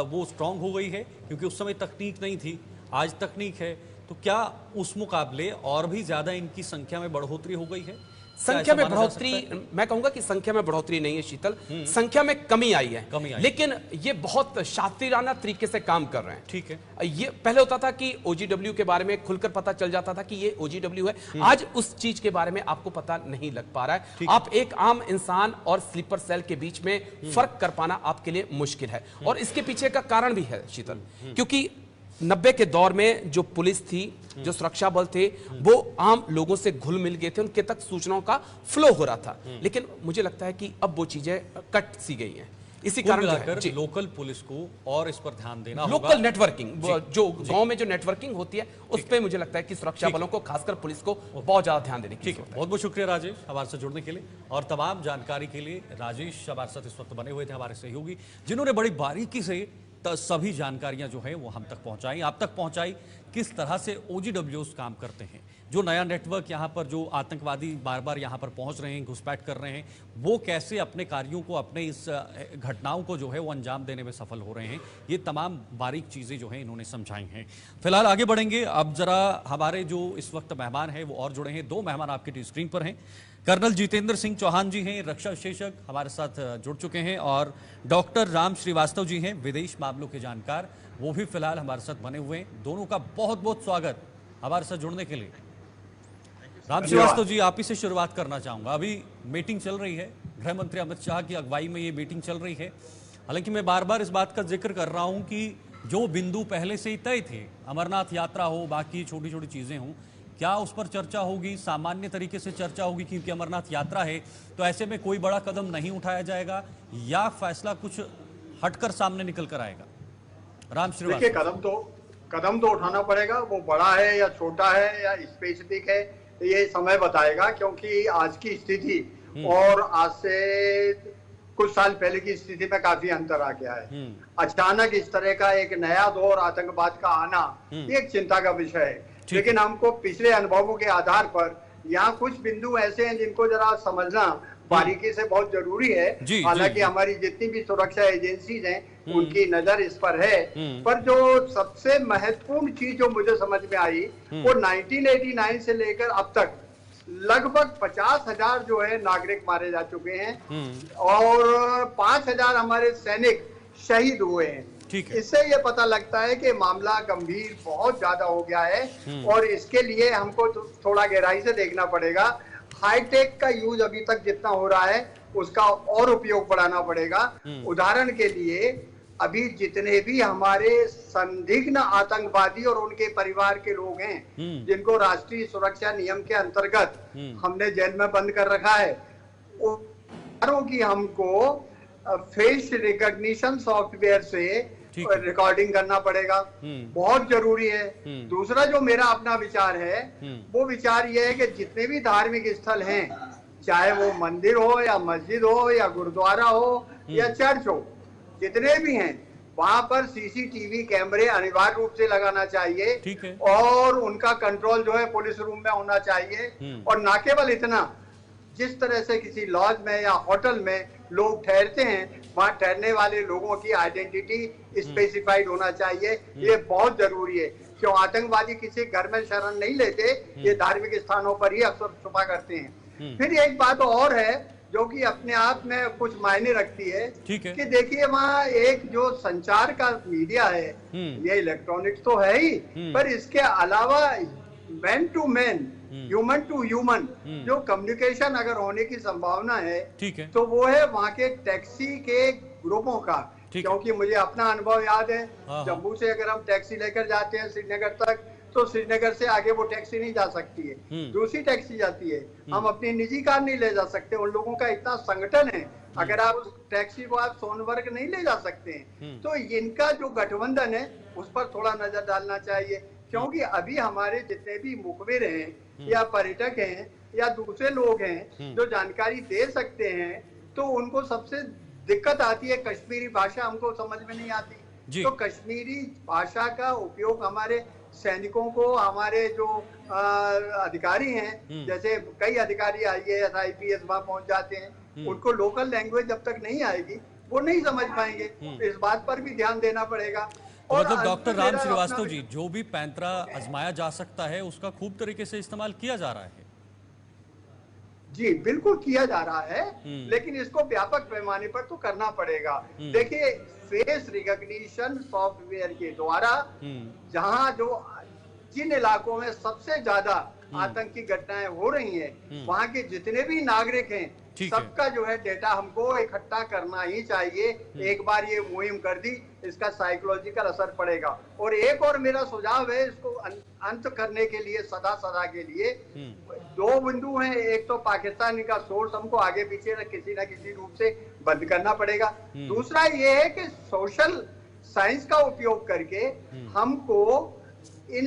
वो स्ट्रांग हो गई है, क्योंकि उस समय तकनीक नहीं थी, आज तकनीक है। तो क्या उस मुकाबले और भी ज्यादा इनकी संख्या में बढ़ोतरी हो गई है? संख्या में ऐसा माना जा बढ़ोतरी, सकता है? मैं कहूंगा कि संख्या में बढ़ोतरी नहीं है शीतल, संख्या में कमी आई है। कमी आई। लेकिन ये बहुत शातिराना तरीके से काम कर रहे हैं। ठीक है। ये पहले होता था कि ओजीडब्ल्यू के बारे में खुलकर पता चल जाता था कि ये ओजीडब्ल्यू है, आज उस चीज के बारे में आपको पता नहीं लग पा रहा है। आप एक आम इंसान और स्लीपर सेल के बीच में फर्क कर पाना आपके लिए मुश्किल है। और इसके पीछे का कारण भी है शीतल, क्योंकि 90 के दौर में जो पुलिस थी, जो सुरक्षा बल थे, वो आम लोगों से घुल मिल गए थे, उनके तक सूचनाओं का फ्लो हो रहा था। लेकिन मुझे लगता है कि अब वो चीजें कट सी गई हैं। इसी कुल कारण जो है, मिलाकर जी, लोकल पुलिस को और इस पर ध्यान देना होगा। लोकल नेटवर्किंग, जो गांव में जो नेटवर्किंग होती है, उस पे मुझे लगता है कि सुरक्षा बलों को, खासकर पुलिस को, बहुत ज्यादा ध्यान देने की ठीक है, जरूरत है। बहुत बहुत शुक्रिया राजेश हमारे साथ जुड़ने के लिए और तमाम जानकारी के लिए। राजेश हमारे साथ इस वक्त बने हुए थे, हमारे सहयोगी, जिन्होंने बड़ी बारीकी से सभी जानकारियां जो है वो हम तक पहुंचाई, आप तक पहुंचाई, किस तरह से ओजीडब्ल्यूज काम करते हैं, जो नया नेटवर्क यहाँ पर, जो आतंकवादी बार बार यहाँ पर पहुंच रहे हैं, घुसपैठ कर रहे हैं, वो कैसे अपने कार्यों को, अपने इस घटनाओं को जो है वो अंजाम देने में सफल हो रहे हैं। ये तमाम बारीक चीज़ें जो हैं इन्होंने समझाई हैं। फिलहाल आगे बढ़ेंगे। अब जरा हमारे जो इस वक्त मेहमान हैं वो और जुड़े हैं। दो मेहमान आपकी स्क्रीन पर हैं। कर्नल जितेंद्र सिंह चौहान जी हैं, रक्षा विशेषज्ञ, हमारे साथ जुड़ चुके हैं, और डॉक्टर राम श्रीवास्तव जी हैं, विदेश मामलों के जानकार, वो भी फिलहाल हमारे साथ बने हुए हैं। दोनों का बहुत बहुत स्वागत हमारे साथ जुड़ने के लिए। राम श्रीवास्तव जी, आप ही से शुरुआत करना चाहूंगा। अभी मीटिंग चल रही है, गृह मंत्री अमित शाह की अगुवाई में ये मीटिंग चल रही है। हालांकि मैं बार बार इस बात का जिक्र कर रहा हूं कि जो बिंदु पहले से ही तय थे, अमरनाथ यात्रा हो, बाकी छोटी छोटी चीजें हों, क्या उस पर चर्चा होगी, सामान्य तरीके से चर्चा होगी, क्योंकि अमरनाथ यात्रा है, तो ऐसे में कोई बड़ा कदम नहीं उठाया जाएगा, या फैसला कुछ हटकर सामने निकल कर आएगा? राम श्रीवास्तव। देखिए, कदम तो उठाना पड़ेगा। वो बड़ा है या छोटा है या स्पेसिफिक है, ये समय बताएगा, क्योंकि आज की स्थिति और आज से कुछ साल पहले की स्थिति में काफी अंतर आ गया है। अचानक इस तरह का एक नया दौर आतंकवाद का आना एक चिंता का विषय है। लेकिन हमको पिछले अनुभवों के आधार पर यहाँ कुछ बिंदु ऐसे हैं जिनको जरा समझना बारीकी से बहुत जरूरी है। हालांकि हमारी जितनी भी सुरक्षा एजेंसीज हैं उनकी नजर इस पर है, पर जो सबसे महत्वपूर्ण चीज जो मुझे समझ में आई वो 1989 से लेकर अब तक लगभग 50,000 जो है नागरिक मारे जा चुके हैं और 5,000 हमारे सैनिक शहीद हुए हैं। इससे ये पता लगता है कि मामला गंभीर बहुत ज्यादा हो गया है और इसके लिए हमको थोड़ा गहराई से देखना पड़ेगा। हाईटेक का यूज अभी तक जितना हो रहा है उसका और उपयोग बढ़ाना पड़ेगा। उदाहरण के लिए अभी जितने भी हमारे संदिग्ध आतंकवादी और उनके परिवार के लोग हैं जिनको राष्ट्रीय सुरक्षा नियम के अंतर्गत हमने जेल में बंद कर रखा है, उन की हमको फेस रिकॉग्निशन सॉफ्टवेयर से रिकॉर्डिंग करना पड़ेगा, बहुत जरूरी है। दूसरा जो मेरा अपना विचार है वो विचार ये है कि जितने भी धार्मिक स्थल हैं, चाहे वो मंदिर हो या मस्जिद हो या गुरुद्वारा हो या चर्च हो, जितने भी हैं वहां पर सीसीटीवी कैमरे अनिवार्य रूप से लगाना चाहिए और उनका कंट्रोल जो है पुलिस रूम में होना चाहिए। और ना केवल इतना, जिस तरह से किसी लॉज में या होटल में लोग ठहरते हैं वहां ठहरने वाले लोगों की आइडेंटिटी स्पेसिफाइड होना चाहिए। ये बहुत जरूरी है, क्यों आतंकवादी किसी घर में शरण नहीं लेते, ये धार्मिक स्थानों पर ही अक्सर छुपा करते हैं। फिर एक बात और है जो कि अपने आप में कुछ मायने रखती है कि देखिए वहाँ एक जो संचार का मीडिया है, ये इलेक्ट्रॉनिक्स तो है ही, पर इसके अलावा man to man, human to human जो कम्युनिकेशन अगर होने की संभावना है तो वो है वहाँ के टैक्सी के ग्रुपों का। क्योंकि मुझे अपना अनुभव याद है, जम्मू से अगर हम टैक्सी लेकर जाते हैं श्रीनगर तक, तो श्रीनगर से आगे वो टैक्सी नहीं जा सकती है, दूसरी टैक्सी जाती है। हम अपनी निजी कार नहीं ले जा सकते, उन लोगों का इतना संगठन है, अगर आप उस टैक्सी को आप सोनवर्ग नहीं ले जा सकते हैं। तो इनका जो गठबंधन है उस पर थोड़ा नजर डालना चाहिए, क्योंकि अभी हमारे जितने भी मुखबिर हैं या पर्यटक हैं या दूसरे लोग हैं जो जानकारी दे सकते हैं, तो उनको सबसे दिक्कत आती है कश्मीरी भाषा हमको समझ में नहीं आती। तो कश्मीरी भाषा का उपयोग हमारे सैनिकों को, हमारे जो अधिकारी हैं, जैसे कई अधिकारी IAS IPS वहां पहुंच जाते हैं, उनको लोकल लैंग्वेज जब तक नहीं आएगी वो नहीं समझ पाएंगे। इस बात पर भी ध्यान देना पड़ेगा। तो मतलब डॉक्टर राम श्रीवास्तव जी, जो भी पैंतरा आजमाया जा सकता है उसका खूब तरीके से इस्तेमाल किया जा रहा है। जी बिल्कुल किया जा रहा है, लेकिन इसको व्यापक पैमाने पर तो करना पड़ेगा। देखिए, फेस रिकॉग्निशन सॉफ्टवेयर के द्वारा जहां जो जिन इलाकों में सबसे ज्यादा आतंकी घटनाएं हो रही हैं, वहां के जितने भी नागरिक हैं, सबका जो है डेटा हमको इकट्ठा करना ही चाहिए। एक बार ये मुहिम कर दी, इसका साइकोलॉजिकल असर पड़ेगा। और एक और मेरा सुझाव है, इसको अंत करने के लिए सदा के लिए 2 बिंदु हैं। एक तो पाकिस्तान का सोर्स हमको आगे पीछे किसी न किसी रूप से बंद करना पड़ेगा। दूसरा ये है कि सोशल साइंस का उपयोग करके हमको इन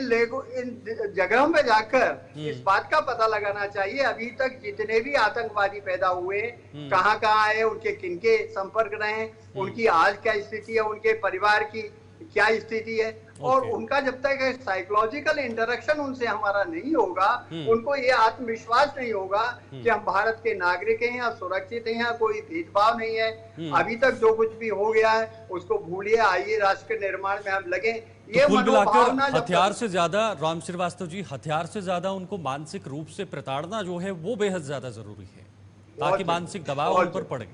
जगहों में जाकर इस बात का पता लगाना चाहिए अभी तक जितने भी आतंकवादी पैदा हुए हैं कहाँ आए, उनके किनके संपर्क रहे हैं, उनकी आज क्या स्थिति है, उनके परिवार की क्या स्थिति है। और उनका जब तक साइकोलॉजिकल इंटरेक्शन उनसे हमारा नहीं होगा, उनको ये आत्मविश्वास नहीं होगा कि हम भारत के नागरिक हैं या सुरक्षित हैं या कोई भेदभाव नहीं है। अभी तक जो कुछ भी हो गया है उसको भूलिए, आइए राष्ट्र के निर्माण में हम लगे। ये कुल मिलाकर हथियार से ज्यादा, राम श्रीवास्तव जी, हथियार से ज्यादा उनको मानसिक रूप से प्रताड़ना जो है वो बेहद ज्यादा जरूरी है, ताकि मानसिक दबाव उन पर पड़े।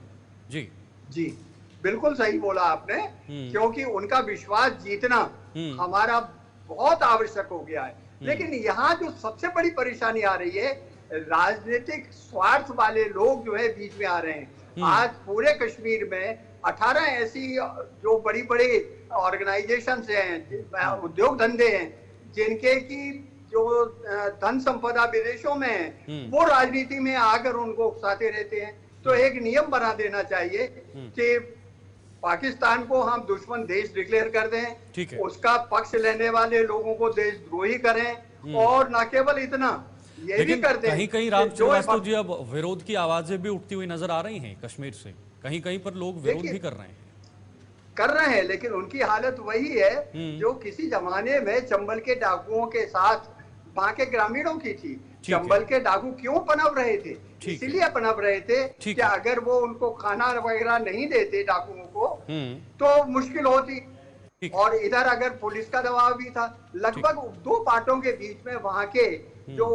जी जी बिल्कुल सही बोला आपने, क्योंकि उनका विश्वास जीतना हमारा बहुत आवश्यक हो गया है। लेकिन यहाँ जो सबसे बड़ी परेशानी आ रही है, राजनीतिक स्वार्थ वाले लोग जो है बीच में आ रहे हैं। आज पूरे कश्मीर में 18 ऐसी जो बड़ी बड़ी ऑर्गेनाइजेशन हैं, उद्योग धंधे हैं, जिनके की जो धन संपदा विदेशों में है, वो राजनीति में आकर उनको उकसाते रहते हैं। तो एक नियम बना देना चाहिए कि पाकिस्तान को हम दुश्मन देश डिक्लेयर कर दें, उसका पक्ष लेने वाले लोगों को देशद्रोही करें, और न केवल इतना ये भी कर दें। कहीं कहीं राम श्रीवास्तव जी अब विरोध की आवाजें भी उठती हुई नजर आ रही हैं कश्मीर से, कहीं कहीं पर लोग विरोध भी कर रहे हैं। लेकिन उनकी हालत वही है जो किसी जमाने में चंबल के डाकुओं के साथ वहां के ग्रामीणों की थी। चंबल के डाकू क्यों पनप रहे थे? इसीलिए पनप रहे थे कि अगर वो उनको खाना वगैरह नहीं देते डाकुओं को तो मुश्किल होती, और इधर अगर पुलिस का दबाव भी था। लगभग 2 पार्टों के बीच में वहां के जो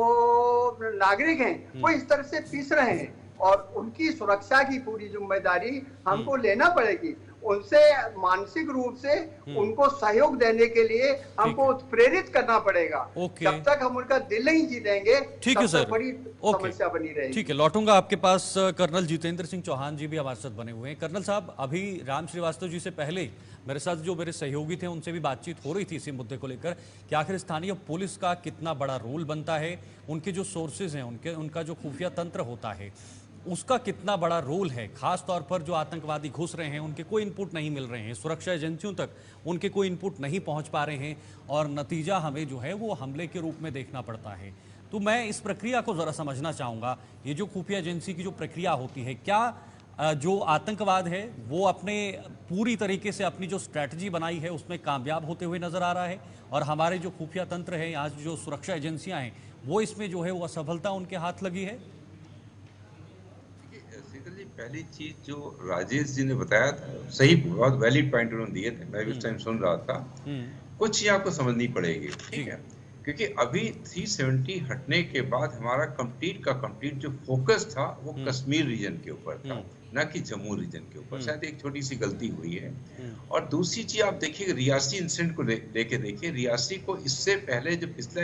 नागरिक हैं वो इस तरह से पिस रहे हैं, और उनकी सुरक्षा की पूरी जिम्मेदारी हमको लेना पड़ेगी। उनसे मानसिक रूप से उनको सहयोग देने के लिए हमको प्रेरित करना पड़ेगा। जब तक हम उनका दिल नहीं जीतेंगे, ठीक है सर, बड़ी समस्या बनी रहेगी। ठीक है, लौटूंगा आपके पास। कर्नल जितेंद्र सिंह चौहान जी भी हमारे साथ बने हुए हैं। कर्नल साहब, अभी राम श्रीवास्तव जी से पहले मेरे साथ जो मेरे सहयोगी थे उनसे भी बातचीत हो रही थी इसी मुद्दे को लेकर कि आखिर स्थानीय पुलिस का कितना बड़ा रोल बनता है, उनके जो सोर्सेज हैं, उनका जो खुफिया तंत्र होता है उसका कितना बड़ा रोल है। खास तौर पर जो आतंकवादी घुस रहे हैं उनके कोई इनपुट नहीं मिल रहे हैं, सुरक्षा एजेंसियों तक उनके कोई इनपुट नहीं पहुंच पा रहे हैं, और नतीजा हमें जो है वो हमले के रूप में देखना पड़ता है। तो मैं इस प्रक्रिया को ज़रा समझना चाहूँगा। ये जो खुफिया एजेंसी की जो प्रक्रिया होती है, क्या जो आतंकवाद है वो अपने पूरी तरीके से अपनी जो स्ट्रैटेजी बनाई है उसमें कामयाब होते हुए नज़र आ रहा है, और हमारे जो खुफिया तंत्र है, आज जो सुरक्षा एजेंसियाँ हैं, वो इसमें जो है वो असफलता उनके हाथ लगी है? पहली चीज जो राजेश जी ने बताया था, सही, बहुत वैलिड पॉइंट उन्होंने दिए थे, मैं भी उस टाइम सुन रहा था। कुछ चीज आपको समझनी पड़ेगी, ठीक है, क्योंकि अभी 370 हटने के बाद हमारा कंप्लीट जो फोकस था वो कश्मीर रीजन के ऊपर था, ना कि जम्मू रीजन के ऊपर। शायद एक छोटी सी गलती हुई है। और दूसरी चीज आप देखिए, रियासी इंसिडेंट को लेके देखिए, रियासी को इससे पहले जो पिछला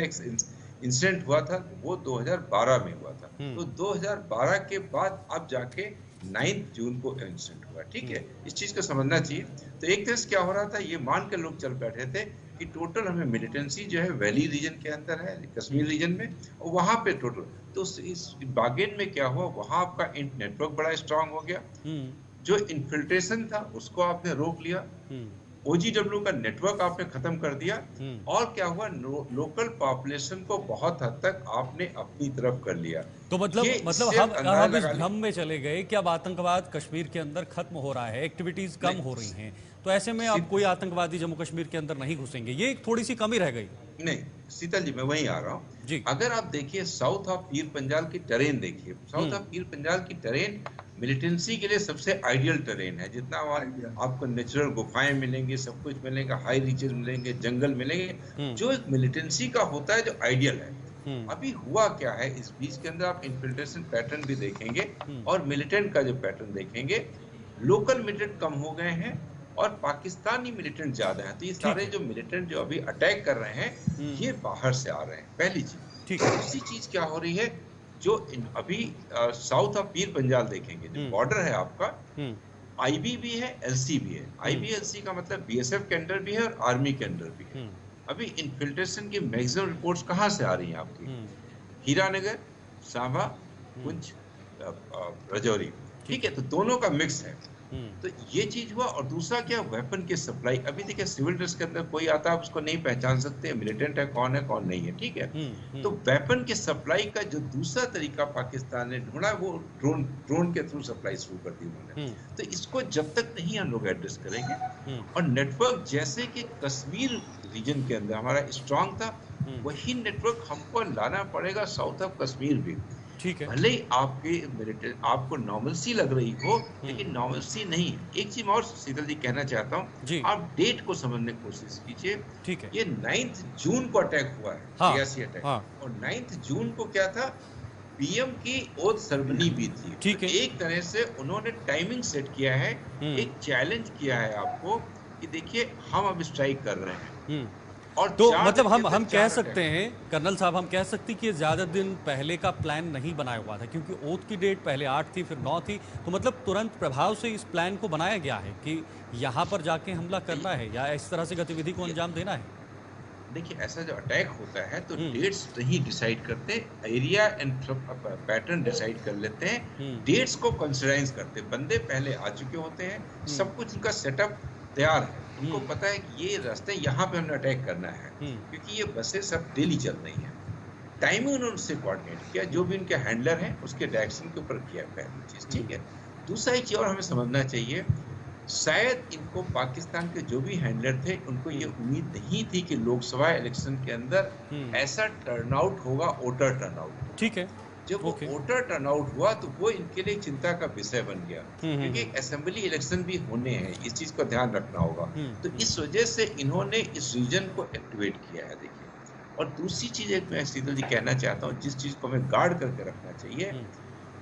इंसिडेंट हुआ था वो 2012 में हुआ था। तो 2012 के बाद अब जाके 9 जून को इंसिडेंट हुआ, ठीक है, इस चीज को समझना चाहिए। तो एक तरह से क्या हो रहा था, ये मान के लोग चल बैठे थे कि टोटल हमें मिलिटेंसी जो है वैली रीजन के अंदर है, कश्मीर रीजन में, और वहां पे टोटल। तो इस बागेन में क्या हुआ, वहां आपका नेटवर्क बड़ा स्ट्रांग हो गया, जो इन्फिल्ट्रेशन था उसको आपने रोक लिया, OGW का नेटवर्क आपने खत्म कर दिया, और क्या हुआ, लोकल पॉपुलेशन को बहुत हद तक आपने अपनी तरफ कर लिया। तो मतलब हम इस भ्रम में चले गए कि अब आतंकवाद कश्मीर के अंदर खत्म हो रहा है, एक्टिविटीज कम हो रही हैं, तो ऐसे में अब कोई आतंकवादी जम्मू कश्मीर के अंदर नहीं घुसेंगे, ये एक थोड़ी सी कमी रह गई। नहीं शीतल जी, मैं वहीं आ रहा हूँ। अगर आप देखिए साउथ ऑफ पीर पंजाल की टेरेन देखिए, साउथ ऑफ पीर पंजाल की टेरेन मिलिटेंसी के लिए सबसे आइडियल टेरेन है। जितना आपको नेचुरल गुफाएं मिलेंगी, सब कुछ मिलेगा, हाई रीचेस मिलेंगे, जंगल मिलेंगे, जो एक मिलिटेंसी का होता है, जो आइडियल है। अभी हुआ क्या है इस बीच के अंदर, आप इन्फिल्ट्रेशन पैटर्न भी देखेंगे और मिलिटेंट का जो पैटर्न देखेंगे, लोकल मिलिटेंट कम हो गए हैं और पाकिस्तानी मिलिटेंट ज्यादा है। तो ये सारे जो मिलिटेंट जो अभी अटैक कर रहे हैं ये बाहर से आ रहे हैं, पहली चीज। दूसरी चीज क्या हो रही है, जो अभी साउथ ऑफ पीर पंजाल देखेंगे, जो बॉर्डर है आपका, आईबी भी है, एलसी भी है। आईबी एलसी का मतलब बीएसएफ के अंडर भी है और आर्मी के अंडर भी है। अभी इन्फिल्ट्रेशन की मैक्सिमम रिपोर्ट्स कहाँ से आ रही हैं आपकी? हीरानगर, सांबा, पुंछ, राजौरी, ठीक है। तो दोनों का मिक्स है। तो ये चीज हुआ। और दूसरा क्या, वेपन की सप्लाई। अभी देखिए सिविल ड्रेस के अंदर कोई आता है, उसको नहीं पहचान सकते मिलिटेंट है कौन नहीं है, ठीक है। तो वेपन की सप्लाई का जो दूसरा तरीका पाकिस्तान ने ढूंढा, वो ड्रोन के थ्रू सप्लाई शुरू कर दी उन्होंने। तो इसको जब तक नहीं हम लोग एड्रेस करेंगे, और नेटवर्क जैसे कि कश्मीर रीजन के अंदर हमारा स्ट्रांग था, वही नेटवर्क हमको लाना पड़ेगा साउथ ऑफ कश्मीर भी। ठीक है। भले ही आपको नॉर्मलसी लग रही हो, लेकिन नॉर्मलसी नहीं। एक चीज और शीतल जी कहना चाहता हूँ, आप डेट को समझने की कोशिश कीजिए। ठीक है। ये 9 जून को अटैक हुआ है, सियासी अटैक। और 9 जून को क्या था, पीएम की ओथ सेरेमनी भी थी। ठीक है। एक तरह से उन्होंने टाइमिंग सेट किया है, एक चैलेंज किया है आपको कि देखिए हम अब स्ट्राइक कर रहे हैं। और तो मतलब हम कह सकते हैं कर्नल साहब, हम कह सकते हैं कि ज्यादा दिन पहले का प्लान नहीं बनाया हुआ था, क्योंकि ओथ की डेट पहले 8 थी, फिर 9 थी। तो मतलब तुरंत प्रभाव से इस प्लान को बनाया गया है कि यहाँ पर जाके हमला करना है या इस तरह से गतिविधि को अंजाम देना है। देखिए ऐसा जो अटैक होता है तो डेट्स नहीं डिसाइड करते, एरिया एंड पैटर्न डिसाइड कर लेते हैं। डेट्स को कंसिडराइज करते, बंदे पहले आ चुके होते हैं, सब कुछ उनका सेटअप तैयार है। उनको पता है कि ये रास्ते यहाँ पे हमने अटैक करना है, क्योंकि ये बसें सब डेली चल रही हैं। टाइमिंग उन्होंने उससे कोऑर्डिनेट किया, जो भी उनके हैंडलर हैं उसके डायरेक्शन के ऊपर किया पहली चीज, ठीक है। दूसरा एक चीज और हमें समझना चाहिए, शायद इनको पाकिस्तान के जो भी हैंडलर थे, उनको ये उम्मीद नहीं थी कि लोकसभा इलेक्शन के अंदर ऐसा टर्नआउट होगा, वोटर टर्नआउट। ठीक है। जब वो वोटर टर्नआउट हुआ तो वो इनके लिए चिंता का विषय बन गया, क्योंकि असेंबली इलेक्शन भी होने हैं, इस चीज का ध्यान रखना होगा। तो इस वजह से इन्होंने इस रीजन को एक्टिवेट किया है। देखिए, और दूसरी चीज एक मैं शीतल जी कहना चाहता हूँ, जिस चीज को हमें गार्ड करके रखना चाहिए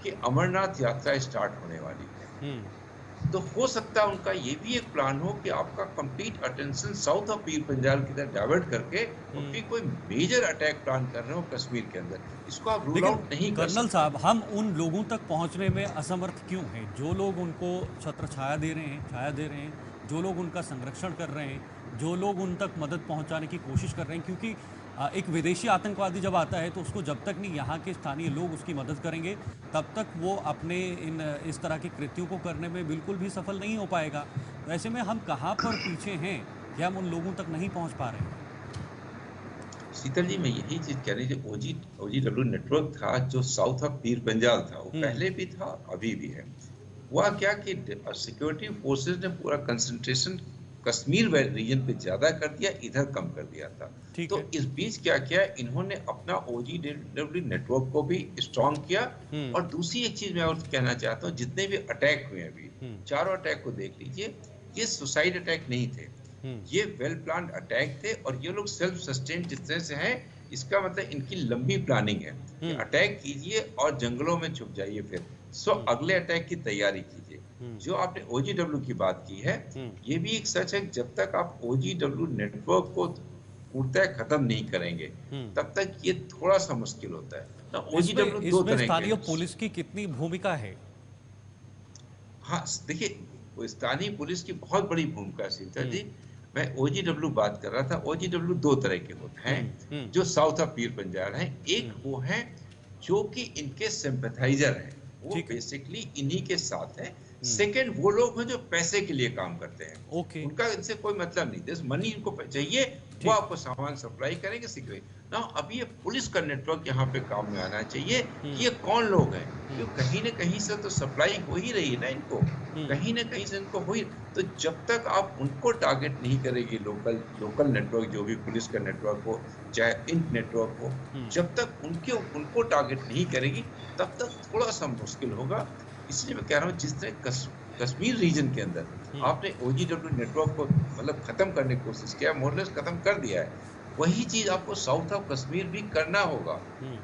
कि अमरनाथ यात्रा स्टार्ट होने वाली है। तो हो सकता है उनका ये भी एक प्लान हो कि आपका complete attention south of Pir Panjal की तरफ डाइवर्ट करके उनकी कोई मेजर अटैक प्लान कर रहे हो कश्मीर के अंदर। इसको आप रूल आउट नहीं कर सकते। कर्नल साहब, हम उन लोगों तक पहुंचने में असमर्थ क्यों हैं, जो लोग उनको छत्र छाया दे रहे हैं, जो लोग उनका संरक्षण कर रहे हैं, जो लोग उन तक मदद पहुंचाने की कोशिश कर रहे हैं? क्योंकि एक विदेशी आतंकवादी जब आता है तो उसको जब तक नहीं यहाँ के स्थानीय लोग उसकी मदद करेंगे, तब तक वो अपने इस तरह के कृत्यों को करने में बिल्कुल भी सफल नहीं हो पाएगा। तो ऐसे में हम कहाँ पर पीछे हैं कि हम उन लोगों तक नहीं पहुँच पा रहे हैं? शीतल जी, मैं यही चीज कह रही थी, OGW नेटवर्क था जो साउथ ऑफ पीर पंजाल था, वो पहले भी था, अभी भी है। हुआ क्या कि सिक्योरिटी फोर्सेस ने पूरा कंसंट्रेशन कश्मीर रीजन पे ज्यादा कर दिया, इधर कम कर दिया था। तो इस बीच क्या किया, इन्होंने अपना OGW नेटवर्क को भी स्ट्रॉन्ग किया। और दूसरी एक चीज मैं और कहना चाहता हूँ, जितने भी अटैक हुए अभी, चारों अटैक को देख लीजिए, ये सुसाइड अटैक नहीं थे, ये वेल प्लान्ड अटैक थे। और ये लोग सेल्फ सस्टेन जिस तरह से हैं, इसका मतलब इनकी लंबी प्लानिंग है कि अटैक कीजिए और जंगलों में छुप जाइए, फिर अगले अटैक की तैयारी कीजिए। जो आपने OGW की बात की है, ये भी एक सच है, जब तक आप OGW नेटवर्क को पूर्णतः खत्म नहीं करेंगे, तब तक ये थोड़ा सा मुश्किल होता है। तो OGW दो तरह के, स्थानीय पुलिस की कितनी भूमिका है? हाँ देखिए, स्थानीय पुलिस की बहुत बड़ी भूमिका है शीतल जी। मैं OGW बात कर रहा था। OGW दो तरह के होते हैं जो साउथ ऑफ पीर पंजाल हैं। एक वो है जो कि इनके सिंपैथाइजर हैं, वो बेसिकली इन्हीं के साथ हैं। सेकंड वो लोग हैं जो पैसे के लिए काम करते हैं, उनका इनसे कोई मतलब नहीं, दिस मनी इनको चाहिए, वो आपको सामान सप्लाई करेंगे, सिक्योरिटी ना। अभी ये पुलिस का नेटवर्क यहाँ पे काम में आना चाहिए कि ये कौन लोग हैं, क्यों कहीं ना कहीं से तो सप्लाई हो ही रही है ना इनको, कहीं ना कहीं से इनको हो ही। तो जब तक आप उनको टारगेट नहीं करेगी, लोकल नेटवर्क जो भी पुलिस का नेटवर्क हो चाहे इंट नेटवर्क हो, जब तक उनको टारगेट नहीं करेगी, तब तक थोड़ा सा मुश्किल होगा। इसलिए मैं कह रहा हूँ, जिस तरह कश्मीर रीजन के अंदर आपने OGW नेटवर्क को मतलब खत्म करने की कोशिश किया, मोरलेस खत्म कर दिया है, वही चीज आपको साउथ ऑफ कश्मीर भी करना होगा।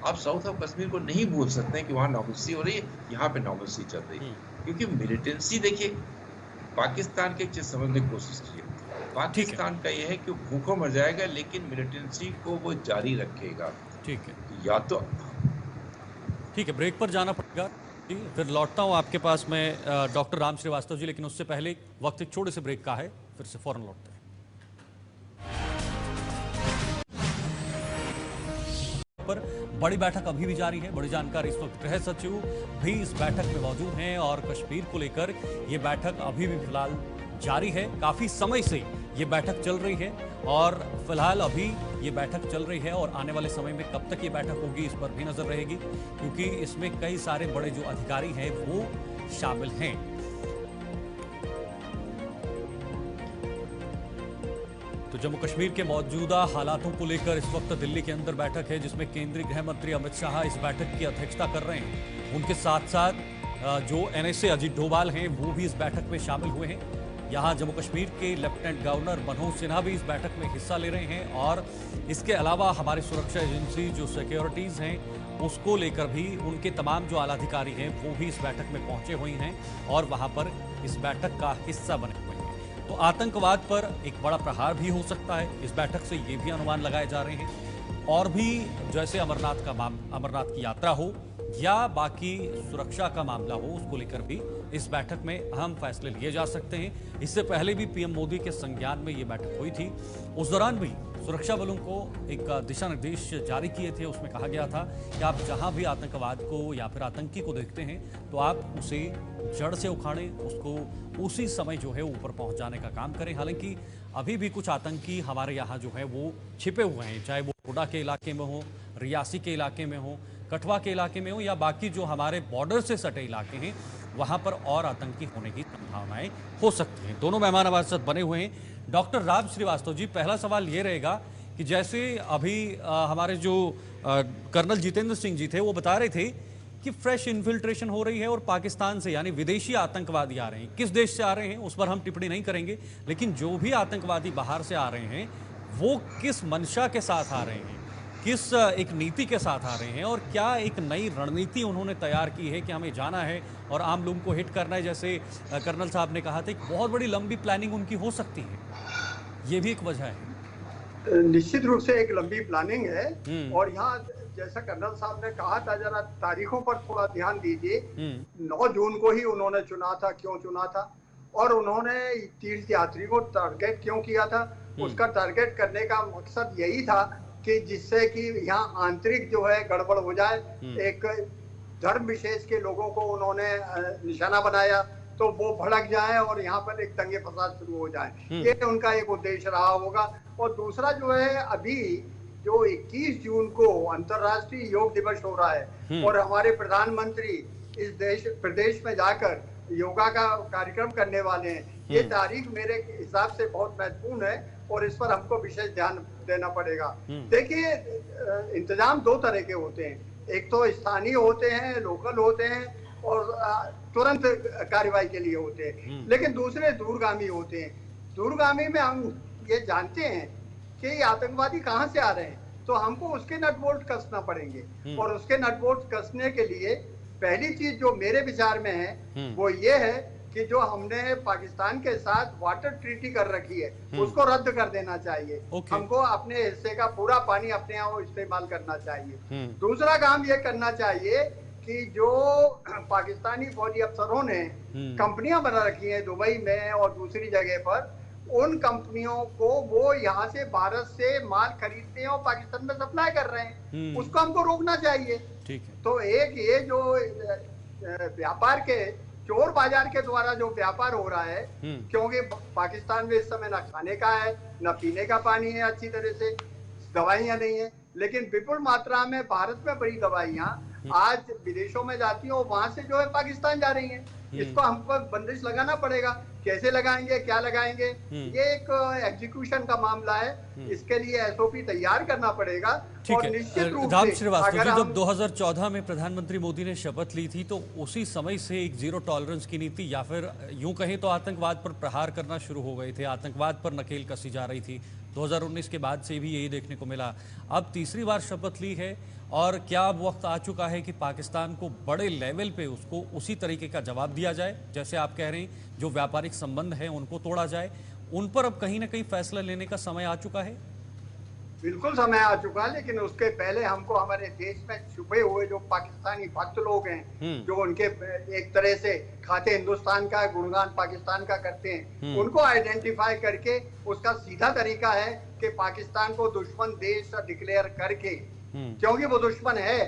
आप साउथ ऑफ कश्मीर को नहीं बोल सकते हैं कि वहाँ नॉर्मलसी हो रही है, यहाँ पे नॉर्मलसी चल रही है, क्योंकि मिलिटेंसी देखिए पाकिस्तान की एक चीज समझने की कोशिश कीजिए, पाकिस्तान का यह है कि भूखों मर जाएगा लेकिन मिलिटेंसी को वो जारी रखेगा। ठीक है, या तो ठीक है, ब्रेक पर जाना पड़ेगा जी, फिर लौटता हूँ आपके पास मैं डॉक्टर राम श्रीवास्तव जी, लेकिन उससे पहले वक्त एक छोटे से ब्रेक का है, फिर से फौरन लौटते हैं। पर बड़ी बैठक अभी भी जारी है। बड़ी जानकारी इस वक्त गृह सचिव भी इस बैठक में मौजूद हैं और कश्मीर को लेकर ये बैठक अभी भी फिलहाल जारी है। काफी समय से ये बैठक चल रही है और फिलहाल अभी ये बैठक चल रही है और आने वाले समय में कब तक ये बैठक होगी इस पर भी नजर रहेगी, क्योंकि इसमें कई सारे बड़े जो अधिकारी हैं वो शामिल हैं। तो जम्मू कश्मीर के मौजूदा हालातों को लेकर इस वक्त दिल्ली के अंदर बैठक है, जिसमें केंद्रीय गृह मंत्री अमित शाह इस बैठक की अध्यक्षता कर रहे हैं। उनके साथ साथ जो NSA अजीत डोभाल हैं वो भी इस बैठक में शामिल हुए हैं। यहाँ जम्मू कश्मीर के लेफ्टिनेंट गवर्नर मनोज सिन्हा भी इस बैठक में हिस्सा ले रहे हैं और इसके अलावा हमारी सुरक्षा एजेंसी जो सिक्योरिटीज हैं उसको लेकर भी उनके तमाम जो आला अधिकारी हैं वो भी इस बैठक में पहुंचे हुए हैं और वहां पर इस बैठक का हिस्सा बने हुए हैं। तो आतंकवाद पर एक बड़ा प्रहार भी हो सकता है, इस बैठक से ये भी अनुमान लगाए जा रहे हैं। और भी जैसे अमरनाथ की यात्रा हो या बाकी सुरक्षा का मामला हो, उसको लेकर भी इस बैठक में अहम फैसले लिए जा सकते हैं। इससे पहले भी पीएम मोदी के संज्ञान में ये बैठक हुई थी, उस दौरान भी सुरक्षा बलों को एक दिशा निर्देश जारी किए थे। उसमें कहा गया था कि आप जहां भी आतंकवाद को या फिर आतंकी को देखते हैं तो आप उसे जड़ से उखाड़ें, उसको उसी समय जो है ऊपर पहुंचाने का काम करें। हालांकि अभी भी कुछ आतंकी हमारे यहाँ जो है वो छिपे हुए हैं, चाहे वो कोडा के इलाके में हो, रियासी के इलाके में हो, कठवा के इलाके में हो या बाकी जो हमारे बॉर्डर से सटे इलाके हैं वहां पर और आतंकी होने की संभावनाएं हो सकती हैं। दोनों मेहमान हमारे साथ बने हुए हैं। डॉक्टर राम श्रीवास्तव जी, पहला सवाल ये रहेगा कि जैसे अभी हमारे जो कर्नल जितेंद्र सिंह जी थे वो बता रहे थे कि फ्रेश इन्फिल्ट्रेशन हो रही है और पाकिस्तान से यानी विदेशी आतंकवादी आ रहे हैं। किस देश से आ रहे हैं उस पर हम टिप्पणी नहीं करेंगे, लेकिन जो भी आतंकवादी बाहर से आ रहे हैं वो किस मंशा के साथ आ रहे हैं, किस एक नीति के साथ आ रहे हैं और क्या एक नई रणनीति उन्होंने तैयार की है कि हमें जाना है और आम लोगों को हिट करना है। जैसे कर्नल साहब ने कहा था कि बहुत बड़ी लंबी प्लानिंग उनकी हो सकती है, ये भी एक वजह है। निश्चित रूप से एक लंबी प्लानिंग है और यहाँ जैसा कर्नल साहब ने कहा था, जरा तारीखों पर थोड़ा ध्यान दीजिए। 9 जून को ही उन्होंने चुना था, क्यों चुना था और उन्होंने तीर्थ यात्री को टारगेट क्यों किया था। उसका टारगेट करने का मकसद यही था कि जिससे कि यहाँ आंतरिक जो है गड़बड़ हो जाए। एक धर्म विशेष के लोगों को उन्होंने निशाना बनाया तो वो भड़क जाए और यहाँ पर एक दंगे फसाद शुरू हो जाए, ये उनका एक उद्देश्य रहा होगा। और दूसरा जो है, अभी जो 21 जून को अंतर्राष्ट्रीय योग दिवस हो रहा है और हमारे प्रधानमंत्री इस प्रदेश में जाकर योगा का कार्यक्रम करने वाले हैं, ये तारीख मेरे हिसाब से बहुत महत्वपूर्ण है और इस पर हमको विशेष ध्यान देना पड़ेगा। देखिए, इंतजाम 2 तरह के होते हैं, एक तो स्थानीय होते हैं, लोकल होते हैं और तुरंत कार्रवाई के लिए होते हैं, लेकिन दूसरे दूरगामी होते हैं। दूरगामी में हम ये जानते हैं कि आतंकवादी कहाँ से आ रहे हैं, तो हमको उसके नट बोल्ट कसना पड़ेंगे और उसके नट बोल्ट कसने के लिए पहली चीज जो मेरे विचार में है वो ये है कि जो हमने पाकिस्तान के साथ वाटर ट्रीटी कर रखी है उसको रद्द कर देना चाहिए। हमको अपने हिस्से का पूरा पानी अपने यहाँ इस्तेमाल करना चाहिए। दूसरा काम ये करना चाहिए कि जो पाकिस्तानी फौजी अफसरों ने कंपनियां बना रखी हैं दुबई में और दूसरी जगह पर, उन कंपनियों को वो यहाँ से भारत से माल खरीदते हैं और पाकिस्तान में सप्लाई कर रहे हैं, उसको हमको रोकना चाहिए। ठीक है। तो एक ये जो व्यापार के चोर बाजार के द्वारा जो व्यापार हो रहा है, क्योंकि पाकिस्तान में इस समय न खाने का है न पीने का पानी है, अच्छी तरह से दवाइयां नहीं है, लेकिन विपुल मात्रा में भारत में बड़ी दवाइयां आज विदेशों में जाती हैं और वहां से जो है पाकिस्तान जा रही हैं। इसको हमको बंदिश लगाना पड़ेगा। कैसे लगाएंगे, क्या लगाएंगे, ये एक एग्जीक्यूशन का मामला है, इसके लिए एसओपी तैयार करना पड़ेगा। और निश्चित रूप से राम श्रीवास्तव जी, जब 2014 में प्रधानमंत्री मोदी ने शपथ ली थी तो उसी समय से एक जीरो टॉलरेंस की नीति या फिर यूं कहें तो आतंकवाद पर प्रहार करना शुरू हो गए थे, आतंकवाद पर नकेल कसी जा रही थी। 2019 के बाद से भी यही देखने को मिला। अब तीसरी बार शपथ ली है और क्या अब वक्त आ चुका है कि पाकिस्तान को बड़े लेवल पे उसको उसी तरीके का जवाब दिया जाए, जैसे आप कह रहे हैं जो व्यापारिक संबंध है उनको तोड़ा जाए, उन पर अब कहीं ना कहीं फैसला लेने का समय आ चुका है? बिल्कुल समय आ चुका है, लेकिन उसके पहले हमको हमारे देश में छुपे हुए जो पाकिस्तानी भक्त लोग हैं, जो उनके एक तरह से खाते हिंदुस्तान का गुणगान पाकिस्तान का करते हैं, उनको आइडेंटिफाई करके उसका सीधा तरीका है कि पाकिस्तान को दुश्मन देश डिक्लेयर करके, क्योंकि वो दुश्मन है,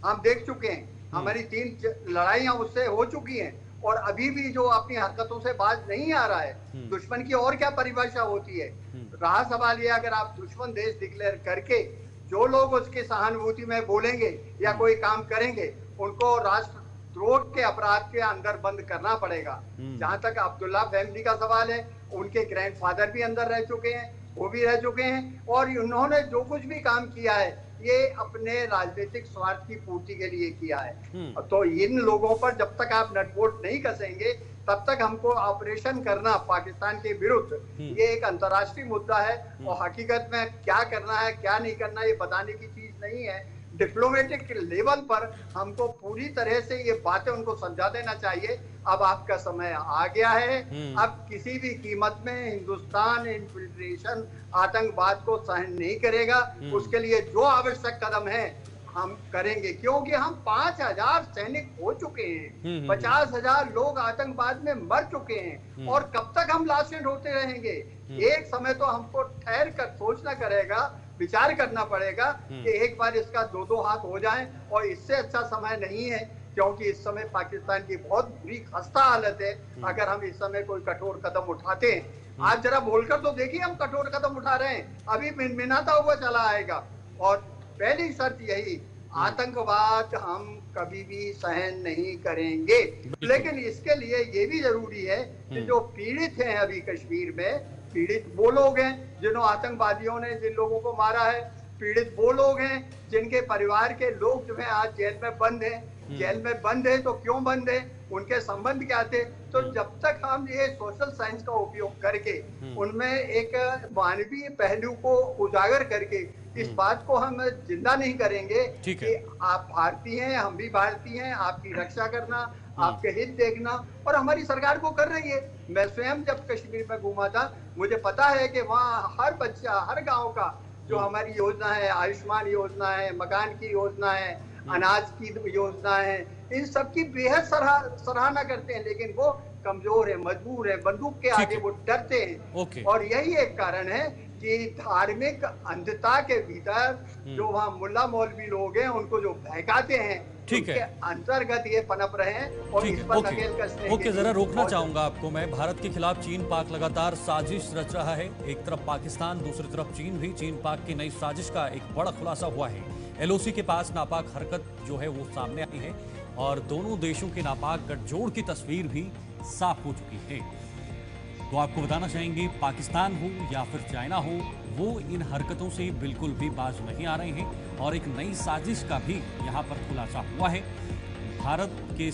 हम देख चुके हैं, हमारी 3 लड़ाइयां उससे हो चुकी हैं और अभी भी जो अपनी हरकतों से बाज नहीं आ रहा है। दुश्मन की और क्या परिभाषा होती है? रहा सवाल ये, अगर आप दुश्मन देश डिक्लेयर करके जो लोग उसकी सहानुभूति में बोलेंगे या कोई काम करेंगे, उनको राष्ट्रद्रोह के अपराध के अंदर बंद करना पड़ेगा। जहां तक अब्दुल्ला फैमिली का सवाल है, उनके ग्रैंडफादर भी अंदर रह चुके हैं, वो भी रह चुके हैं, और उन्होंने जो कुछ भी काम किया है ये अपने राजनीतिक स्वार्थ की पूर्ति के लिए किया है। तो इन लोगों पर जब तक आप नटबोल्ट नहीं कसेंगे, तब तक हमको ऑपरेशन करना पाकिस्तान के विरुद्ध ये एक अंतर्राष्ट्रीय मुद्दा है, और हकीकत में क्या करना है क्या नहीं करना ये बताने की चीज नहीं है। डिप्लोमेटिक लेवल पर हमको पूरी तरह से ये बातें उनको समझा देना चाहिए, अब आपका समय आ गया है, अब किसी भी कीमत में हिंदुस्तान इन्फिल्ट्रेशन आतंकवाद को सहन नहीं करेगा। उसके लिए जो आवश्यक कदम है हम करेंगे, क्योंकि हम 5000 सैनिक हो चुके हैं, 50,000 लोग आतंकवाद में मर चुके हैं, और कब तक हम लाशें ढोते रहेंगे? एक समय तो हमको ठहर कर सोचना करेगा, विचार करना पड़ेगा कि एक बार इसका 2-2 हाथ हो जाए, और इससे अच्छा समय नहीं है, क्योंकि इस समय पाकिस्तान की बहुत बुरी खस्ता हालत है। अगर हम इस समय कोई कठोर कदम उठाते हैं, आज जरा बोलकर तो देखिए हम कठोर कदम उठा रहे हैं, अभी मिनमिनाता हुआ चला आएगा। और पहली शर्त यही, आतंकवाद हम कभी भी सहन नहीं करेंगे, लेकिन इसके लिए ये भी जरूरी है कि जो पीड़ित हैं अभी कश्मीर में, पीड़ित वो लोग हैं जिन्होंने आतंकवादियों ने जिन लोगों को मारा है, पीड़ित वो लोग हैं जिनके परिवार के लोग जो है आज जेल में बंद हैं। जेल में बंद है तो क्यों बंद है, उनके संबंध क्या थे? तो जब तक हम ये सोशल साइंस का उपयोग करके उनमें एक मानवीय पहलू को उजागर करके इस बात को हम जिंदा नहीं करेंगे कि आप भारतीय हैं, हम भी भारतीय हैं, आपकी रक्षा करना, आपके हित देखना, और हमारी सरकार को कर रही है। मैं स्वयं जब कश्मीर में घूमा था, मुझे पता है कि वहाँ हर बच्चा, हर गांव का जो हमारी योजना है, आयुष्मान योजना है, मकान की योजना है, अनाज की योजना है, इन सब की बेहद सराहना करते हैं, लेकिन वो कमजोर है, मजबूर है, बंदूक के आगे वो डरते हैं। और यही एक कारण है कि धार्मिक अंधता के भीतर जो वहाँ मुल्ला मौलवी लोग हैं, उनको जो बहकाते हैं, उनके अंतर्गत ये पनप रहे हैं, और इस पर नकेल कसने के जरा रोकना चाहूंगा आपको मैं। भारत के खिलाफ चीन पाक लगातार साजिश रच रहा है, एक तरफ पाकिस्तान, दूसरी तरफ चीन भी। चीन पाक की नई साजिश का एक बड़ा खुलासा हुआ है। LOC के पास नापाक हरकत जो है वो सामने आई है, और दोनों देशों के नापाक गठजोड़ की तस्वीर भी साफ हो चुकी है। तो आपको बताना चाहेंगे, पाकिस्तान हो या फिर चाइना हो, वो इन हरकतों से बिल्कुल भी बाज नहीं आ रहे हैं, और एक नई साजिश का भी यहाँ पर खुलासा हुआ है। भारत के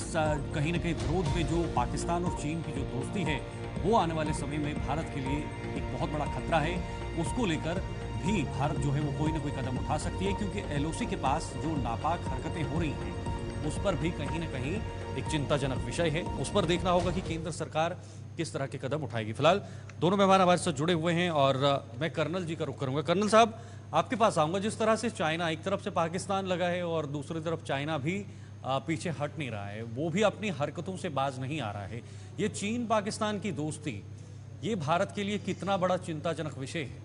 कहीं ना कहीं विरोध में जो पाकिस्तान और चीन की जो दोस्ती है, वो आने वाले समय में भारत के लिए एक बहुत बड़ा खतरा है। उसको लेकर भी भारत जो है वो कोई ना कोई कदम उठा सकती है, क्योंकि LOC के पास जो नापाक हरकतें हो रही हैं उस पर भी कहीं ना कहीं एक चिंताजनक विषय है। उस पर देखना होगा कि केंद्र सरकार किस तरह के कदम उठाएगी। फिलहाल दोनों मेहमान हमारे साथ जुड़े हुए हैं, और मैं कर्नल जी का रुख करूंगा। कर्नल साहब, आपके पास आऊंगा। जिस तरह से चाइना, एक तरफ से पाकिस्तान लगा है और दूसरी तरफ चाइना भी पीछे हट नहीं रहा है, वो भी अपनी हरकतों से बाज नहीं आ रहा है, ये चीन पाकिस्तान की दोस्ती, ये भारत के लिए कितना बड़ा चिंताजनक विषय है?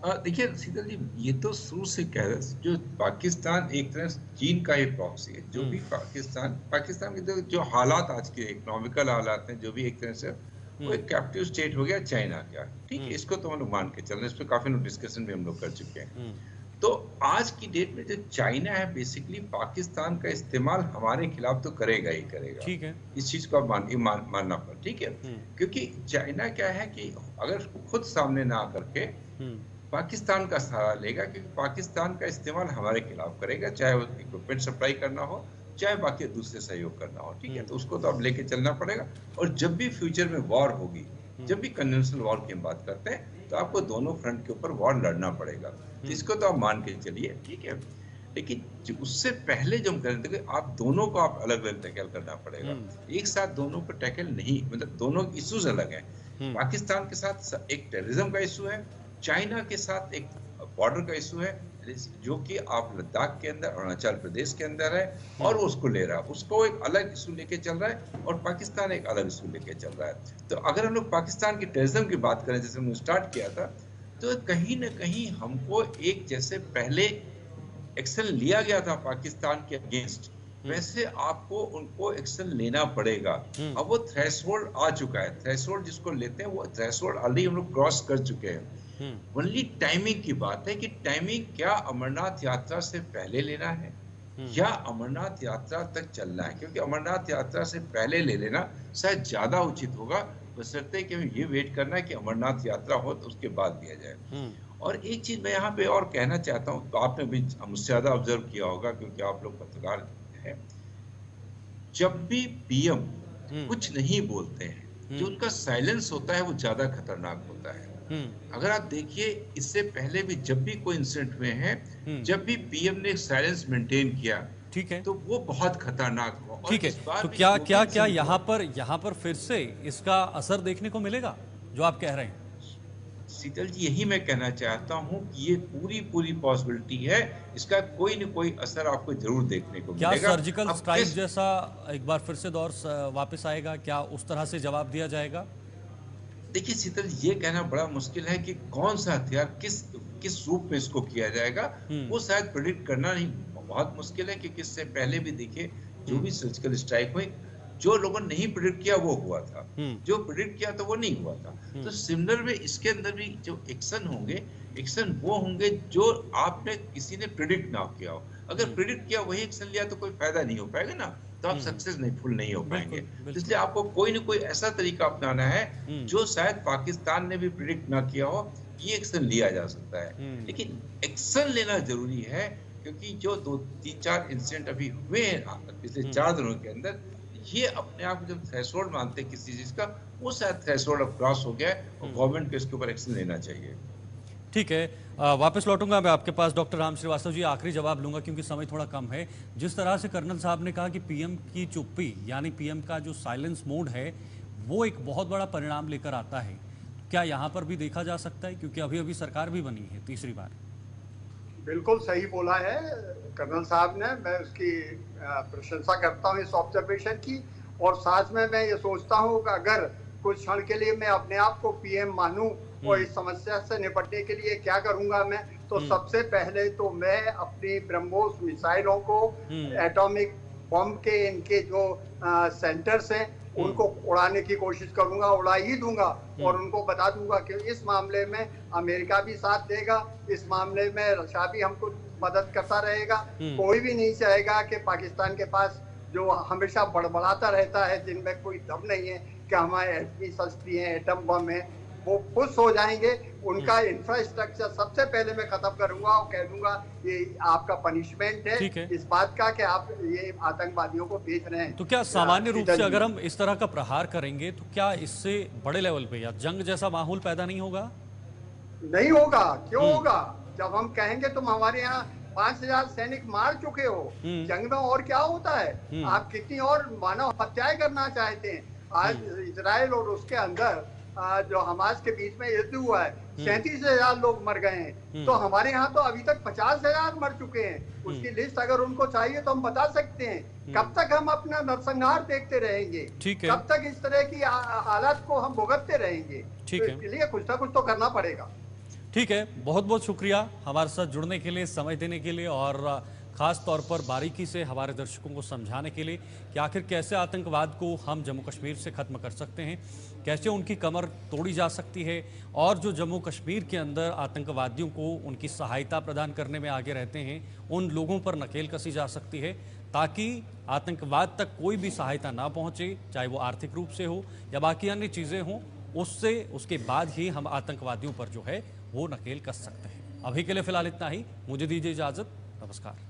देखिए शीतल जी, ये तो शुरू से कह रहे जो पाकिस्तान एक तरह से चीन का ही प्रॉक्सी है। जो भी पाकिस्तान के जो हालात आज के इकोनॉमिकल हालात हैं, जो भी एक तरह से वो एक कैप्टिव स्टेट हो गया चाइना का, ठीक है, इसको तो हम लोग मान के चल रहे हैं, इस पर काफी डिस्कशन भी हम लोग कर चुके हैं। तो आज की डेट में जो चाइना है, बेसिकली पाकिस्तान का इस्तेमाल हमारे खिलाफ तो करेगा ही करेगा, ठीक है, इस चीज को आप मानना पड़, ठीक है, क्योंकि चाइना क्या है कि अगर खुद सामने ना करके पाकिस्तान का सहारा लेगा, क्योंकि पाकिस्तान का इस्तेमाल हमारे खिलाफ करेगा, चाहे वो इक्विपमेंट सप्लाई करना हो, चाहे बाकी दूसरे सहयोग करना हो, ठीक है, तो उसको तो अब लेके चलना पड़ेगा। और जब भी फ्यूचर में वॉर होगी, जब भी कन्वेंशनल वॉर की हम बात करते हैं तो आपको दोनों फ्रंट के ऊपर वॉर लड़ना पड़ेगा, तो इसको तो आप मान के चलिए, ठीक है। लेकिन उससे पहले जो हम करें थे, आप दोनों को आप अलग अलग टैकल करना पड़ेगा, एक साथ दोनों को टैकल नहीं, मतलब दोनों इश्यूज अलग हैं। पाकिस्तान के साथ एक टेररिज्म का इशू है, चाइना के साथ एक बॉर्डर का इशू है, जो कि आप लद्दाख के अंदर, अरुणाचल प्रदेश के अंदर है, और उसको ले रहा है, उसको एक अलग इशू लेके चल रहा है, और पाकिस्तान एक अलग इशू लेके चल रहा है। तो अगर हम लोग पाकिस्तान की टेररिज्म की बात करें, जैसे हमने स्टार्ट किया था, तो कहीं ना कहीं हमको एक जैसे पहले एक्शन लिया गया था पाकिस्तान के अगेंस्ट, वैसे आपको उनको एक्शन लेना पड़ेगा। अब वो थ्रेशोल्ड आ चुका है, थ्रेशोल्ड जिसको लेते हैं वो थ्रेशोल्ड ऑलरेडी हम लोग क्रॉस कर चुके हैं। ओनली टाइमिंग की बात है कि टाइमिंग क्या अमरनाथ यात्रा से पहले लेना है या अमरनाथ यात्रा तक चलना है, क्योंकि अमरनाथ यात्रा से पहले ले लेना शायद ज्यादा उचित होगा, बशर्ते कि हमें ये वेट करना है कि अमरनाथ यात्रा हो तो उसके बाद लिया जाए। और एक चीज मैं यहाँ पे और कहना चाहता हूँ, तो आपने भी मुझसे ज्यादा ऑब्जर्व किया होगा क्योंकि आप लोग पत्रकार हैं, जब भी पीएम कुछ नहीं बोलते हैं, जो उनका साइलेंस होता है वो ज्यादा खतरनाक होता है। अगर आप देखिए, इससे पहले भी जब भी कोई इंसिडेंट हुए हैं, जब भी पीएम ने साइलेंस मेंटेन किया, ठीक है, तो वो बहुत खतरनाक हुआ। ठीक है, तो क्या यहाँ पर फिर से इसका असर देखने को मिलेगा जो आप कह रहे हैं? शीतल जी, यही मैं कहना चाहता हूँ कि ये पूरी पॉसिबिलिटी है, इसका कोई न कोई असर आपको जरूर देखने को मिलेगा। क्या सर्जिकल स्ट्राइक जैसा एक बार फिर से दौर वापस आएगा? क्या उस तरह से जवाब दिया जाएगा? देखिए शीतल, ये कहना बड़ा मुश्किल है कि कौन सा हथियार किस रूप में इसको किया जाएगा, वो शायद प्रेडिक्ट करना नहीं बहुत मुश्किल है, क्योंकि इससे पहले भी देखिए जो भी सर्जिकल स्ट्राइक हुई, जो लोगों ने नहीं प्रेडिक्ट किया वो हुआ था, जो प्रेडिक्ट किया तो वो नहीं हुआ था। तो सिमिलर में इसके अंदर भी जो एक्शन होंगे, एक्शन वो होंगे जो आपने किसी ने प्रेडिक्ट ना किया हो। अगर प्रेडिक्ट किया वही एक्शन लिया तो कोई फायदा नहीं हो पाएगा ना, तो आप सक्सेस नहीं फुल नहीं हो पाएंगे। तो इसलिए आपको कोई ना कोई ऐसा तरीका अपनाना है जो शायद पाकिस्तान ने भी प्रेडिक्ट ना किया हो, ये एक्शन लिया जा सकता है। लेकिन एक्शन लेना जरूरी है, क्योंकि जो 2-3-4 इंसिडेंट अभी हुए हैं पिछले 4 दिनों के अंदर, ये अपने आप जब थ्रेशोल्ड मानते हैं किसी चीज का, वो शायद थ्रेशोल्ड अब क्रॉस हो गया है और गवर्नमेंट को इसके ऊपर एक्शन लेना चाहिए। ठीक है, वापस लौटूंगा मैं आपके पास डॉक्टर राम श्रीवास्तव जी, आखिरी जवाब लूंगा क्योंकि समय थोड़ा कम है। जिस तरह से कर्नल साहब ने कहा कि पीएम की चुप्पी यानी पीएम का जो साइलेंस मोड है वो एक बहुत बड़ा परिणाम लेकर आता है, क्या यहाँ पर भी देखा जा सकता है? क्योंकि अभी अभी सरकार भी बनी है तीसरी बार। बिल्कुल सही बोला है कर्नल साहब ने, मैं उसकी प्रशंसा करता हूँ इस ऑब्जर्वेशन की। और साथ में मैं ये सोचता हूँ कि अगर कुछ क्षण के लिए मैं अपने आप को पीएम मानूं और इस समस्या से निपटने के लिए क्या करूंगा मैं, तो सबसे पहले तो मैं अपनी ब्रह्मोस मिसाइलों को, एटॉमिक बम के इनके जो सेंटर्स हैं उनको उड़ाने की कोशिश करूंगा, उड़ा ही दूंगा। और उनको बता दूंगा कि इस मामले में अमेरिका भी साथ देगा, इस मामले में रशिया भी हमको मदद करता रहेगा। कोई भी नहीं चाहेगा कि पाकिस्तान के पास जो हमेशा बड़बड़ाता रहता है, जिनमें कोई दम नहीं है कि हमारे एटमी शस्त्र हैं, एटम बम है, वो खुश हो जाएंगे। उनका इंफ्रास्ट्रक्चर सबसे पहले मैं खत्म करूंगा और कह दूंगा ये आपका पनिशमेंट है इस बात का कि आप ये आतंकवादियों को बेच रहे हैं। तो क्या सामान्य रूप से अगर हम इस तरह का प्रहार करेंगे तो क्या इससे बड़े लेवल पे या जंग जैसा माहौल पैदा नहीं होगा? नहीं होगा, क्यों होगा? जब हम कहेंगे तुम हमारे यहाँ 5000 सैनिक मार चुके हो, जंग में और क्या होता है? आप कितनी और मानव हत्याएं करना चाहते हैं? आज इजराइल और उसके अंदर जो हमास के बीच में युद्ध हुआ है, 37,000 लोग मर गए हैं। तो हमारे यहाँ तो अभी तक 50,000 मर चुके हैं। उसकी लिस्ट अगर उनको चाहिए तो हम बता सकते हैं। कब तक हम अपना नरसंहार देखते रहेंगे? कब तक इस तरह की हालत को हम भुगतते रहेंगे? तो इसके लिए कुछ ना कुछ तो करना पड़ेगा। ठीक है, बहुत बहुत शुक्रिया हमारे साथ जुड़ने के लिए, समय देने के लिए और खास तौर पर बारीकी से हमारे दर्शकों को समझाने के लिए कि आखिर कैसे आतंकवाद को हम जम्मू कश्मीर से खत्म कर सकते हैं, कैसे उनकी कमर तोड़ी जा सकती है और जो जम्मू कश्मीर के अंदर आतंकवादियों को उनकी सहायता प्रदान करने में आगे रहते हैं उन लोगों पर नकेल कसी जा सकती है, ताकि आतंकवाद तक कोई भी सहायता ना पहुंचे, चाहे वो आर्थिक रूप से हो या बाकी अन्य चीज़ें हों। उसके बाद ही हम आतंकवादियों पर जो है वो नकेल कस सकते हैं। अभी के लिए फिलहाल इतना ही, मुझे दीजिए इजाज़त, नमस्कार।